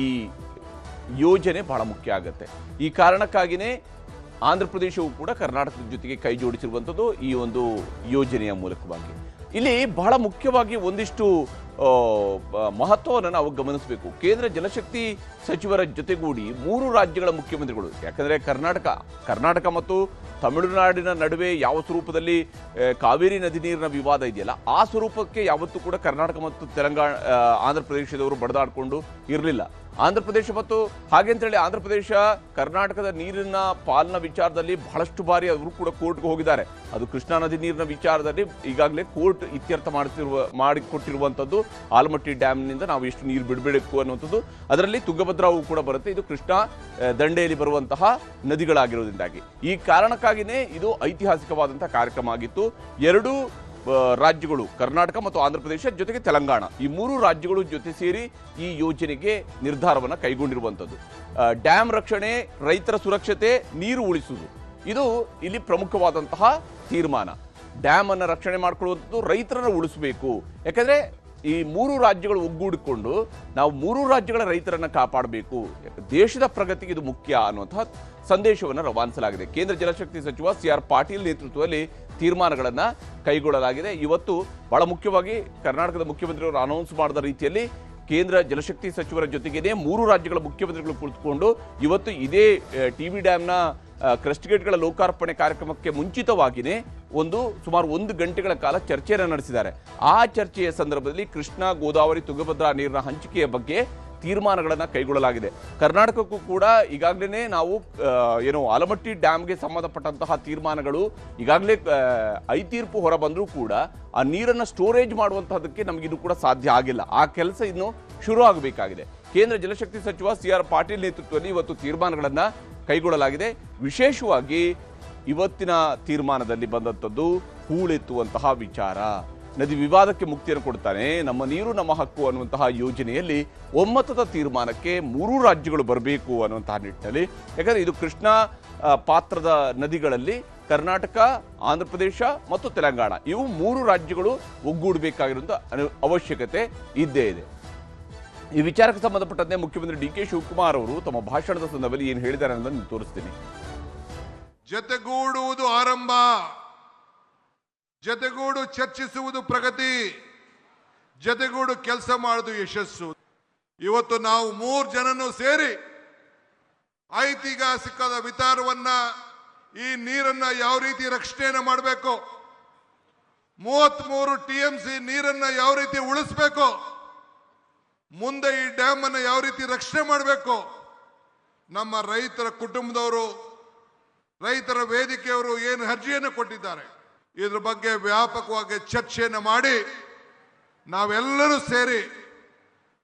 ಯೋಜನೆ ಬಹಳ ಮುಖ್ಯ ಆಗುತ್ತೆ. ಈ ಕಾರಣಕ್ಕಾಗಿಯೇ ಆಂಧ್ರ ಪ್ರದೇಶವು ಕೂಡ ಕರ್ನಾಟಕದ ಜೊತೆಗೆ ಕೈ ಜೋಡಿಸಿರುವಂಥದ್ದು ಈ ಒಂದು ಯೋಜನೆಯ ಮೂಲಕವಾಗಿ. ಇಲ್ಲಿ ಬಹಳ ಮುಖ್ಯವಾಗಿ ಒಂದಿಷ್ಟು ಮಹತ್ವವನ್ನು ನಾವು ಗಮನಿಸಬೇಕು. ಕೇಂದ್ರ ಜಲಶಕ್ತಿ ಸಚಿವರ ಜೊತೆಗೂಡಿ 3 ರಾಜ್ಯಗಳ ಮುಖ್ಯಮಂತ್ರಿಗಳು, ಯಾಕಂದರೆ ಕರ್ನಾಟಕ ಮತ್ತು ತಮಿಳುನಾಡಿನ ನಡುವೆ ಯಾವ ಸ್ವರೂಪದಲ್ಲಿ ಕಾವೇರಿ ನದಿ ನೀರಿನ ವಿವಾದ ಇದೆಯಲ್ಲ, ಆ ಸ್ವರೂಪಕ್ಕೆ ಯಾವತ್ತೂ ಕೂಡ ಕರ್ನಾಟಕ ಮತ್ತು ಆಂಧ್ರ ಪ್ರದೇಶದವರು ಬಡದಾಡಿಕೊಂಡು ಇರಲಿಲ್ಲ. ಆಂಧ್ರ ಪ್ರದೇಶ ಮತ್ತು ಹಾಗೆಂತೇಳಿ ಆಂಧ್ರ ಪ್ರದೇಶ ಕರ್ನಾಟಕದ ನೀರಿನ ಪಾಲನಾ ವಿಚಾರದಲ್ಲಿ ಬಹಳಷ್ಟು ಬಾರಿ ಅವರು ಕೂಡ ಕೋರ್ಟ್ಗೆ ಹೋಗಿದ್ದಾರೆ. ಅದು ಕೃಷ್ಣಾ ನದಿ ನೀರಿನ ವಿಚಾರದಲ್ಲಿ ಈಗಾಗಲೇ ಕೋರ್ಟ್ ಇತ್ಯರ್ಥ ಮಾಡಿಕೊಟ್ಟಿರುವಂಥದ್ದು. ಆಲಮಟ್ಟಿ ಡ್ಯಾಮ್ನಿಂದ ನಾವು ಎಷ್ಟು ನೀರು ಬಿಡಬೇಕು ಅನ್ನುವಂಥದ್ದು, ಅದರಲ್ಲಿ ತುಂಗಭದ್ರಾವು ಕೂಡ ಬರುತ್ತೆ. ಇದು ಕೃಷ್ಣಾ ದಂಡೆಯಲ್ಲಿ ಬರುವಂತಹ ನದಿಗಳಾಗಿರೋದ್ರಿಂದಾಗಿ ಈ ಕಾರಣಕ್ಕಾಗಿಯೇ ಇದು ಐತಿಹಾಸಿಕವಾದಂತಹ ಕಾರ್ಯಕ್ರಮ ಆಗಿತ್ತು. 2 ರಾಜ್ಯಗಳು ಕರ್ನಾಟಕ ಮತ್ತು ಆಂಧ್ರ ಪ್ರದೇಶ ಜೊತೆಗೆ ತೆಲಂಗಾಣ, ಈ 3 ರಾಜ್ಯಗಳು ಜೊತೆ ಸೇರಿ ಈ ಯೋಜನೆಗೆ ನಿರ್ಧಾರವನ್ನು ಕೈಗೊಂಡಿರುವಂಥದ್ದು. ಡ್ಯಾಮ್ ರಕ್ಷಣೆ, ರೈತರ ಸುರಕ್ಷತೆ, ನೀರು ಉಳಿಸುವುದು, ಇದು ಇಲ್ಲಿ ಪ್ರಮುಖವಾದಂತಹ ತೀರ್ಮಾನ. ಡ್ಯಾಮ್ ಅನ್ನು ರಕ್ಷಣೆ ಮಾಡಿಕೊಳ್ಳುವಂಥದ್ದು, ರೈತರನ್ನು ಉಳಿಸಬೇಕು. ಯಾಕಂದರೆ ಈ 3 ರಾಜ್ಯಗಳು ಒಗ್ಗೂಡಿಕೊಂಡು ನಾವು 3 ರಾಜ್ಯಗಳ ರೈತರನ್ನು ಕಾಪಾಡಬೇಕು, ದೇಶದ ಪ್ರಗತಿಗೆ ಇದು ಮುಖ್ಯ ಅನ್ನುವಂತಹ ಸಂದೇಶವನ್ನು ರವಾನಿಸಲಾಗಿದೆ. ಕೇಂದ್ರ ಜಲಶಕ್ತಿ ಸಚಿವ CR ಪಾಟೀಲ್ ನೇತೃತ್ವದಲ್ಲಿ ತೀರ್ಮಾನಗಳನ್ನು ಕೈಗೊಳ್ಳಲಾಗಿದೆ. ಇವತ್ತು ಬಹಳ ಮುಖ್ಯವಾಗಿ ಕರ್ನಾಟಕದ ಮುಖ್ಯಮಂತ್ರಿಯವರು ಅನೌನ್ಸ್ ಮಾಡಿದ ರೀತಿಯಲ್ಲಿ ಕೇಂದ್ರ ಜಲಶಕ್ತಿ ಸಚಿವರ ಜೊತೆಗೇನೆ 3 ರಾಜ್ಯಗಳ ಮುಖ್ಯಮಂತ್ರಿಗಳು ಕುಳಿತುಕೊಂಡು ಇವತ್ತು ಇದೇ TV ಡ್ಯಾಮ್ನ ಕ್ರಸ್ಟ್ ಗೇಟ್ಗಳ ಲೋಕಾರ್ಪಣೆ ಕಾರ್ಯಕ್ರಮಕ್ಕೆ ಮುಂಚಿತವಾಗಿಯೇ ಸುಮಾರು 1 ಗಂಟೆಗಳ ಕಾಲ ಚರ್ಚೆಯನ್ನು ನಡೆಸಿದ್ದಾರೆ. ಆ ಚರ್ಚೆಯ ಸಂದರ್ಭದಲ್ಲಿ ಕೃಷ್ಣಾ, ಗೋದಾವರಿ, ತುಂಗಭದ್ರಾ ನೀರಿನ ಹಂಚಿಕೆಯ ಬಗ್ಗೆ ತೀರ್ಮಾನಗಳನ್ನು ಕೈಗೊಳ್ಳಲಾಗಿದೆ. ಕರ್ನಾಟಕಕ್ಕೂ ಕೂಡ ಈಗಾಗಲೇ ನಾವು ಆಲಮಟ್ಟಿ ಡ್ಯಾಮ್ಗೆ ಸಂಬಂಧಪಟ್ಟಂತಹ ತೀರ್ಮಾನಗಳು ಈಗಾಗಲೇ ತೀರ್ಪು ಹೊರ ಬಂದರೂ ಕೂಡ ಆ ನೀರನ್ನು ಸ್ಟೋರೇಜ್ ಮಾಡುವಂತಹದಕ್ಕೆ ನಮಗಿನ್ನೂ ಕೂಡ ಸಾಧ್ಯ ಆಗಿಲ್ಲ. ಆ ಕೆಲಸ ಇನ್ನು ಶುರು ಆಗಬೇಕಾಗಿದೆ. ಕೇಂದ್ರ ಜಲಶಕ್ತಿ ಸಚಿವ CR ಪಾಟೀಲ್ ನೇತೃತ್ವದಲ್ಲಿ ಇವತ್ತು ತೀರ್ಮಾನಗಳನ್ನು ಕೈಗೊಳ್ಳಲಾಗಿದೆ. ವಿಶೇಷವಾಗಿ ಇವತ್ತಿನ ತೀರ್ಮಾನದಲ್ಲಿ ಬಂದಂಥದ್ದು ಹೂಳೆತ್ತುವಂತಹ ವಿಚಾರ. ನದಿ ವಿವಾದಕ್ಕೆ ಮುಕ್ತಿಯನ್ನು ಕೊಡ್ತಾನೆ, ನಮ್ಮ ನೀರು ನಮ್ಮ ಹಕ್ಕು ಅನ್ನುವಂತಹ ಯೋಜನೆಯಲ್ಲಿ ಒಮ್ಮತದ ತೀರ್ಮಾನಕ್ಕೆ 3 ರಾಜ್ಯಗಳು ಬರಬೇಕು ಅನ್ನುವಂತಹ ನಿಟ್ಟಿನಲ್ಲಿ. ಯಾಕಂದರೆ ಇದು ಕೃಷ್ಣಾ ಪಾತ್ರದ ನದಿಗಳಲ್ಲಿ ಕರ್ನಾಟಕ, ಆಂಧ್ರ ಪ್ರದೇಶ ಮತ್ತು ತೆಲಂಗಾಣ, ಇವು 3 ರಾಜ್ಯಗಳು ಒಗ್ಗೂಡಬೇಕಾಗಿರುವಂಥ ಅವಶ್ಯಕತೆ ಇದ್ದೇ ಇದೆ. ಈ ವಿಚಾರಕ್ಕೆ ಸಂಬಂಧಪಟ್ಟಂತೆ ಮುಖ್ಯಮಂತ್ರಿ DK ಶಿವಕುಮಾರ್ ಅವರು ತಮ್ಮ ಭಾಷಣದ ಸಂದರ್ಭದಲ್ಲಿ ಏನು ಹೇಳಿದ್ದಾರೆ ಅನ್ನೋದನ್ನು ತೋರಿಸ್ತೀನಿ. ಜತೆಗೂಡುವುದು ಆರಂಭ, ಜತೆಗೂಡು ಚರ್ಚಿಸುವುದು ಪ್ರಗತಿ, ಜತೆಗೂಡು ಕೆಲಸ ಮಾಡುವುದು ಯಶಸ್ಸು. ಇವತ್ತು ನಾವು 3 ಜನನು ಸೇರಿ ಐತಿಹಾಸಿಕದ ವಿಚಾರವನ್ನ, ಈ ನೀರನ್ನ ಯಾವ ರೀತಿ ರಕ್ಷಣೆಯನ್ನು ಮಾಡಬೇಕು, 33 TMC ನೀರನ್ನ ಯಾವ ರೀತಿ ಉಳಿಸಬೇಕು, ಮುಂದೆ ಈ ಡ್ಯಾಮ್ ಅನ್ನು ಯಾವ ರೀತಿ ರಕ್ಷಣೆ ಮಾಡಬೇಕು, ನಮ್ಮ ರೈತರ ಕುಟುಂಬದವರು, ರೈತರ ವೇದಿಕೆಯವರು ಏನು ಅರ್ಜಿಯನ್ನು ಕೊಟ್ಟಿದ್ದಾರೆ, ಇದ್ರ ಬಗ್ಗೆ ವ್ಯಾಪಕವಾಗಿ ಚರ್ಚೆಯನ್ನು ಮಾಡಿ ನಾವೆಲ್ಲರೂ ಸೇರಿ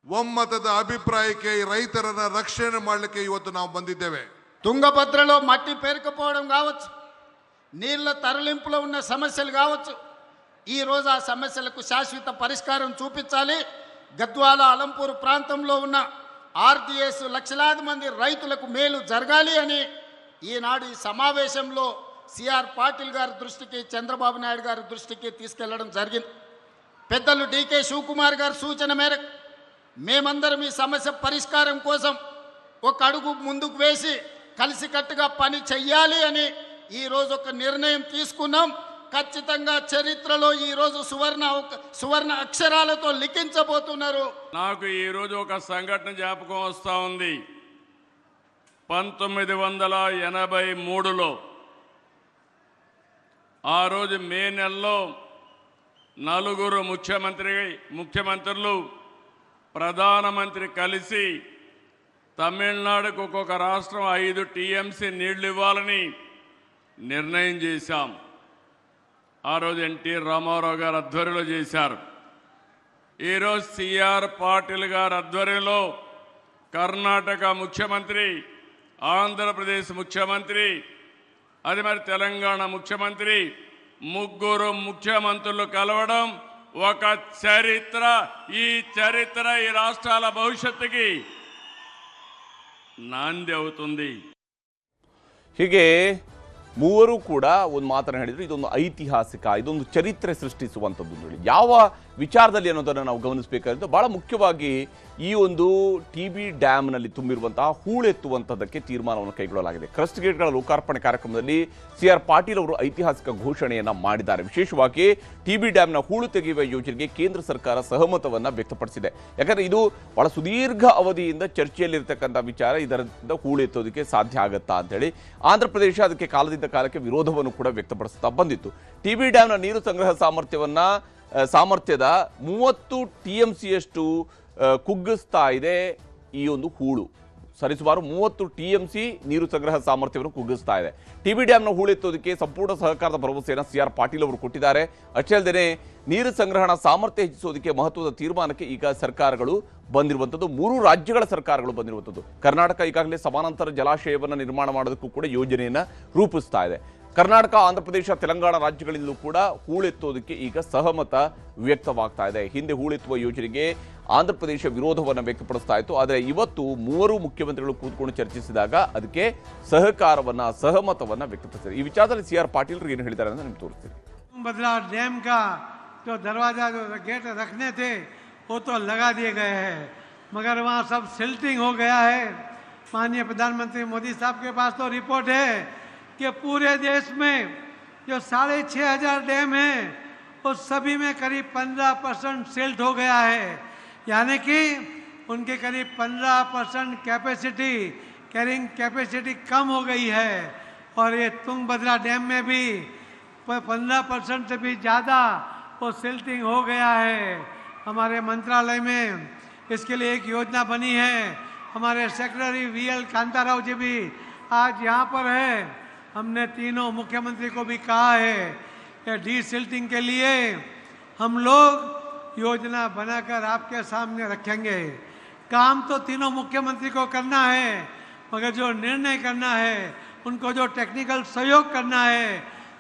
ಒಮ್ಮತದ అభిప్రాయಕ್ಕೆ రైతరన్న రక్షణ ಮಾಡಲಿಕ್ಕೆ ಇವತ್ತು ನಾವು ಬಂదిದ್ದೇವೆ. తుంగభద్రలో మట్టి పేరుకుపోవడం కావచ్చు, నీళ్ల తరలింపులో ఉన్న సమస్యలు కావచ్చు, ఈ రోజు ఆ సమస్యలకు శాశ్వత పరిష్కారం చూపించాలి. గద్వాల, అలంపూర్ ప్రాంతంలో ఉన్న RDS లక్షలాది మంది రైతులకు మేలు జరగాలి అని ఈనాడు ఈ సమావేశంలో CR పాటిల్ గారి దృష్టికి, చంద్రబాబు నాయుడు గారి దృష్టికి తీసుకెళ్లడం జరిగింది. పెద్దలు DK శివకుమార్ గారి సూచన మేరకు మేమందరం ఈ సమస్య పరిష్కారం కోసం ఒక అడుగు ముందుకు వేసి కలిసికట్టుగా పని చెయ్యాలి అని ఈరోజు ఒక నిర్ణయం తీసుకున్నాం. ఖచ్చితంగా చరిత్రలో ఈరోజు సువర్ణ అక్షరాలతో లిఖించబోతున్నారు. నాకు ఈరోజు ఒక సంఘటన జ్ఞాపకం వస్తూ ఉంది. 1983లో ఆ రోజు మే నెలలో 4 ముఖ్యమంత్రులు ప్రధానమంత్రి కలిసి తమిళనాడుకు ఒక్కొక్క రాష్ట్రం 5 TMC నీళ్లు ఇవ్వాలని నిర్ణయం చేశాం. ఆ రోజు ఎన్టీ రామారావు గారు ఆధ్వర్యంలో చేశారు. ఈరోజు CR పాటిల్ గారి ఆధ్వర్యంలో కర్ణాటక ముఖ్యమంత్రి, ఆంధ్రప్రదేశ్ ముఖ్యమంత్రి, అది మరి తెలంగాణ ముఖ్యమంత్రి, 3 ముఖ్యమంత్రులు కలవడం ఒక చరిత్ర. ఈ చరిత్ర ఈ రాష్ట్రాల భవిష్యత్తుకి నాంది అవుతుంది. ಹೀಗೆ ಮೂವರು ಕೂಡ ಒಂದು ಮಾತನ್ನು ಹೇಳಿದ್ರು, ಇದೊಂದು ಐತಿಹಾಸಿಕ, ಇದೊಂದು ಚರಿತ್ರೆ ಸೃಷ್ಟಿಸುವಂಥದ್ದು ಅಂತ ಹೇಳಿ. ಯಾವ ವಿಚಾರದಲ್ಲಿ ಅನ್ನೋದನ್ನು ನಾವು ಗಮನಿಸಬೇಕಾಗಿದ್ದು, ಬಹಳ ಮುಖ್ಯವಾಗಿ ಈ ಒಂದು TB ಡ್ಯಾಮ್ನಲ್ಲಿ ತುಂಬಿರುವಂತಹ ಹೂಳೆತ್ತುವಂಥದ್ದಕ್ಕೆ ತೀರ್ಮಾನವನ್ನು ಕೈಗೊಳ್ಳಲಾಗಿದೆ. ಕ್ರಸ್ಟ್ ಗೇಟ್ಗಳ ಲೋಕಾರ್ಪಣೆ ಕಾರ್ಯಕ್ರಮದಲ್ಲಿ CR ಪಾಟೀಲ್ ಅವರು ಐತಿಹಾಸಿಕ ಘೋಷಣೆಯನ್ನು ಮಾಡಿದ್ದಾರೆ. ವಿಶೇಷವಾಗಿ TB ಡ್ಯಾಮ್ನ ಹೂಳು ತೆಗೆಯುವ ಯೋಜನೆಗೆ ಕೇಂದ್ರ ಸರ್ಕಾರ ಸಹಮತವನ್ನು ವ್ಯಕ್ತಪಡಿಸಿದೆ. ಯಾಕಂದರೆ ಇದು ಬಹಳ ಸುದೀರ್ಘ ಅವಧಿಯಿಂದ ಚರ್ಚೆಯಲ್ಲಿರ್ತಕ್ಕಂಥ ವಿಚಾರ. ಇದರಿಂದ ಹೂಳೆತ್ತೋದಕ್ಕೆ ಸಾಧ್ಯ ಆಗುತ್ತಾ ಅಂತೇಳಿ ಆಂಧ್ರ ಪ್ರದೇಶ ಅದಕ್ಕೆ ಕಾಲದಿಂದ ಕಾಲಕ್ಕೆ ವಿರೋಧವನ್ನು ಕೂಡ ವ್ಯಕ್ತಪಡಿಸ್ತಾ ಬಂದಿತ್ತು. TB ಡ್ಯಾಮ್ನ ನೀರು ಸಂಗ್ರಹ ಸಾಮರ್ಥ್ಯದ 30 TMCಯಷ್ಟು ಕುಗ್ಗಿಸ್ತಾ ಇದೆ ಈ ಒಂದು ಹೂಳು. ಸರಿಸುಮಾರು 30 TMC ನೀರು ಸಂಗ್ರಹ ಸಾಮರ್ಥ್ಯವನ್ನು ಕುಗ್ಗಿಸ್ತಾ ಇದೆ. TB ಡ್ಯಾಮ್ನ ಹೂಳೆತ್ತೋದಕ್ಕೆ ಸಂಪೂರ್ಣ ಸಹಕಾರದ ಭರವಸೆಯನ್ನು CR ಪಾಟೀಲ್ ಅವರು ಕೊಟ್ಟಿದ್ದಾರೆ. ಅಷ್ಟೇ ಅಲ್ಲದೆ ನೀರು ಸಂಗ್ರಹಣಾ ಸಾಮರ್ಥ್ಯ ಹೆಚ್ಚಿಸೋದಕ್ಕೆ ಮಹತ್ವದ ತೀರ್ಮಾನಕ್ಕೆ ಈಗ ಸರ್ಕಾರಗಳು ಬಂದಿರುವಂಥದ್ದು, 3 ರಾಜ್ಯಗಳ ಸರ್ಕಾರಗಳು ಬಂದಿರುವಂಥದ್ದು. ಕರ್ನಾಟಕ ಈಗಾಗಲೇ ಸಮಾನಾಂತರ ಜಲಾಶಯವನ್ನು ನಿರ್ಮಾಣ ಮಾಡೋದಕ್ಕೂ ಕೂಡ ಯೋಜನೆಯನ್ನು ರೂಪಿಸ್ತಾ ಇದೆ. ಕರ್ನಾಟಕ, ಆಂಧ್ರ ಪ್ರದೇಶ, ತೆಲಂಗಾಣ ರಾಜ್ಯಗಳಿಂದಲೂ ಕೂಡ ಹೂಳೆತ್ತೋದಕ್ಕೆ ಈಗ ಸಹಮತ ವ್ಯಕ್ತವಾಗ್ತಾ ಇದೆ. ಹಿಂದೆ ಹೂಳೆತ್ತುವ ಯೋಜನೆಗೆ ಆಂಧ್ರ ಪ್ರದೇಶ ವಿರೋಧವನ್ನು ವ್ಯಕ್ತಪಡಿಸ್ತಾ ಇತ್ತು. ಆದರೆ ಇವತ್ತು 3 ಮುಖ್ಯಮಂತ್ರಿಗಳು ಕೂತ್ಕೊಂಡು ಚರ್ಚಿಸಿದಾಗ ಅದಕ್ಕೆ ಸಹಮತವನ್ನು ವ್ಯಕ್ತಪಡಿಸಿದ್ದಾರೆ. ಈ ವಿಚಾರದಲ್ಲಿ CR ಪಾಟೀಲ್ ಏನು ಹೇಳಿದ್ದಾರೆ ಅಂತ ನಿಮ್ಗೆ ತೋರಿಸ್ತೀನಿ. ತುಂಗಭದ್ರಾ डैम का जो दरवाजा जो गेट रखने थे वो तो लगा दिए गए हैं, मगर वहाँ सब सिल्टिंग हो गया है. माननीय प्रधानमंत्री मोदी साहब के पास तो रिपोर्ट है कि पूरे देश में जो 6,500 डैम हैं उस सभी में करीब 15% सिल्ट हो गया है. यानी कि उनके करीब 15% कैपेसिटी, कैरिंग कैपेसिटी कम हो गई है. और ये तुंगभद्रा डैम में भी 15% से भी ज़्यादा वो सिल्टिंग हो गया है. हमारे मंत्रालय में इसके लिए एक योजना बनी है. हमारे सेक्रेटरी VL कांताराव जी भी आज यहाँ पर है. हमने तीनों मुख्यमंत्री को भी कहा है कि डीसिल्टिंग के लिए हम लोग योजना बनाकर आपके सामने रखेंगे. काम तो तीनों मुख्यमंत्री को करना है, मगर जो निर्णय करना है, उनको जो टेक्निकल सहयोग करना है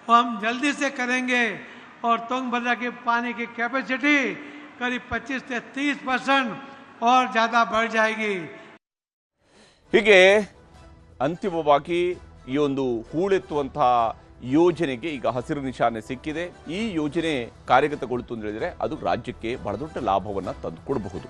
वो हम जल्दी से करेंगे. और तुंगभद्रा की पानी की कैपेसिटी करीब 25 से 30% और ज़्यादा बढ़ जाएगी. ಹೀಗೆ ಅಂತಿಮವಾಗಿ ಈ ಒಂದು ಹೂಳೆತ್ತುವಂತಹ ಯೋಜನೆಗೆ ಈಗ ಹಸಿರು ನಿಶಾನೆ ಸಿಕ್ಕಿದೆ. ಈ ಯೋಜನೆ ಕಾರ್ಯಗತಗೊಳ್ತು ಅಂತ ಹೇಳಿದರೆ ಅದು ರಾಜ್ಯಕ್ಕೆ ಬಹಳ ದೊಡ್ಡ ಲಾಭವನ್ನು ತಂದುಕೊಡಬಹುದು.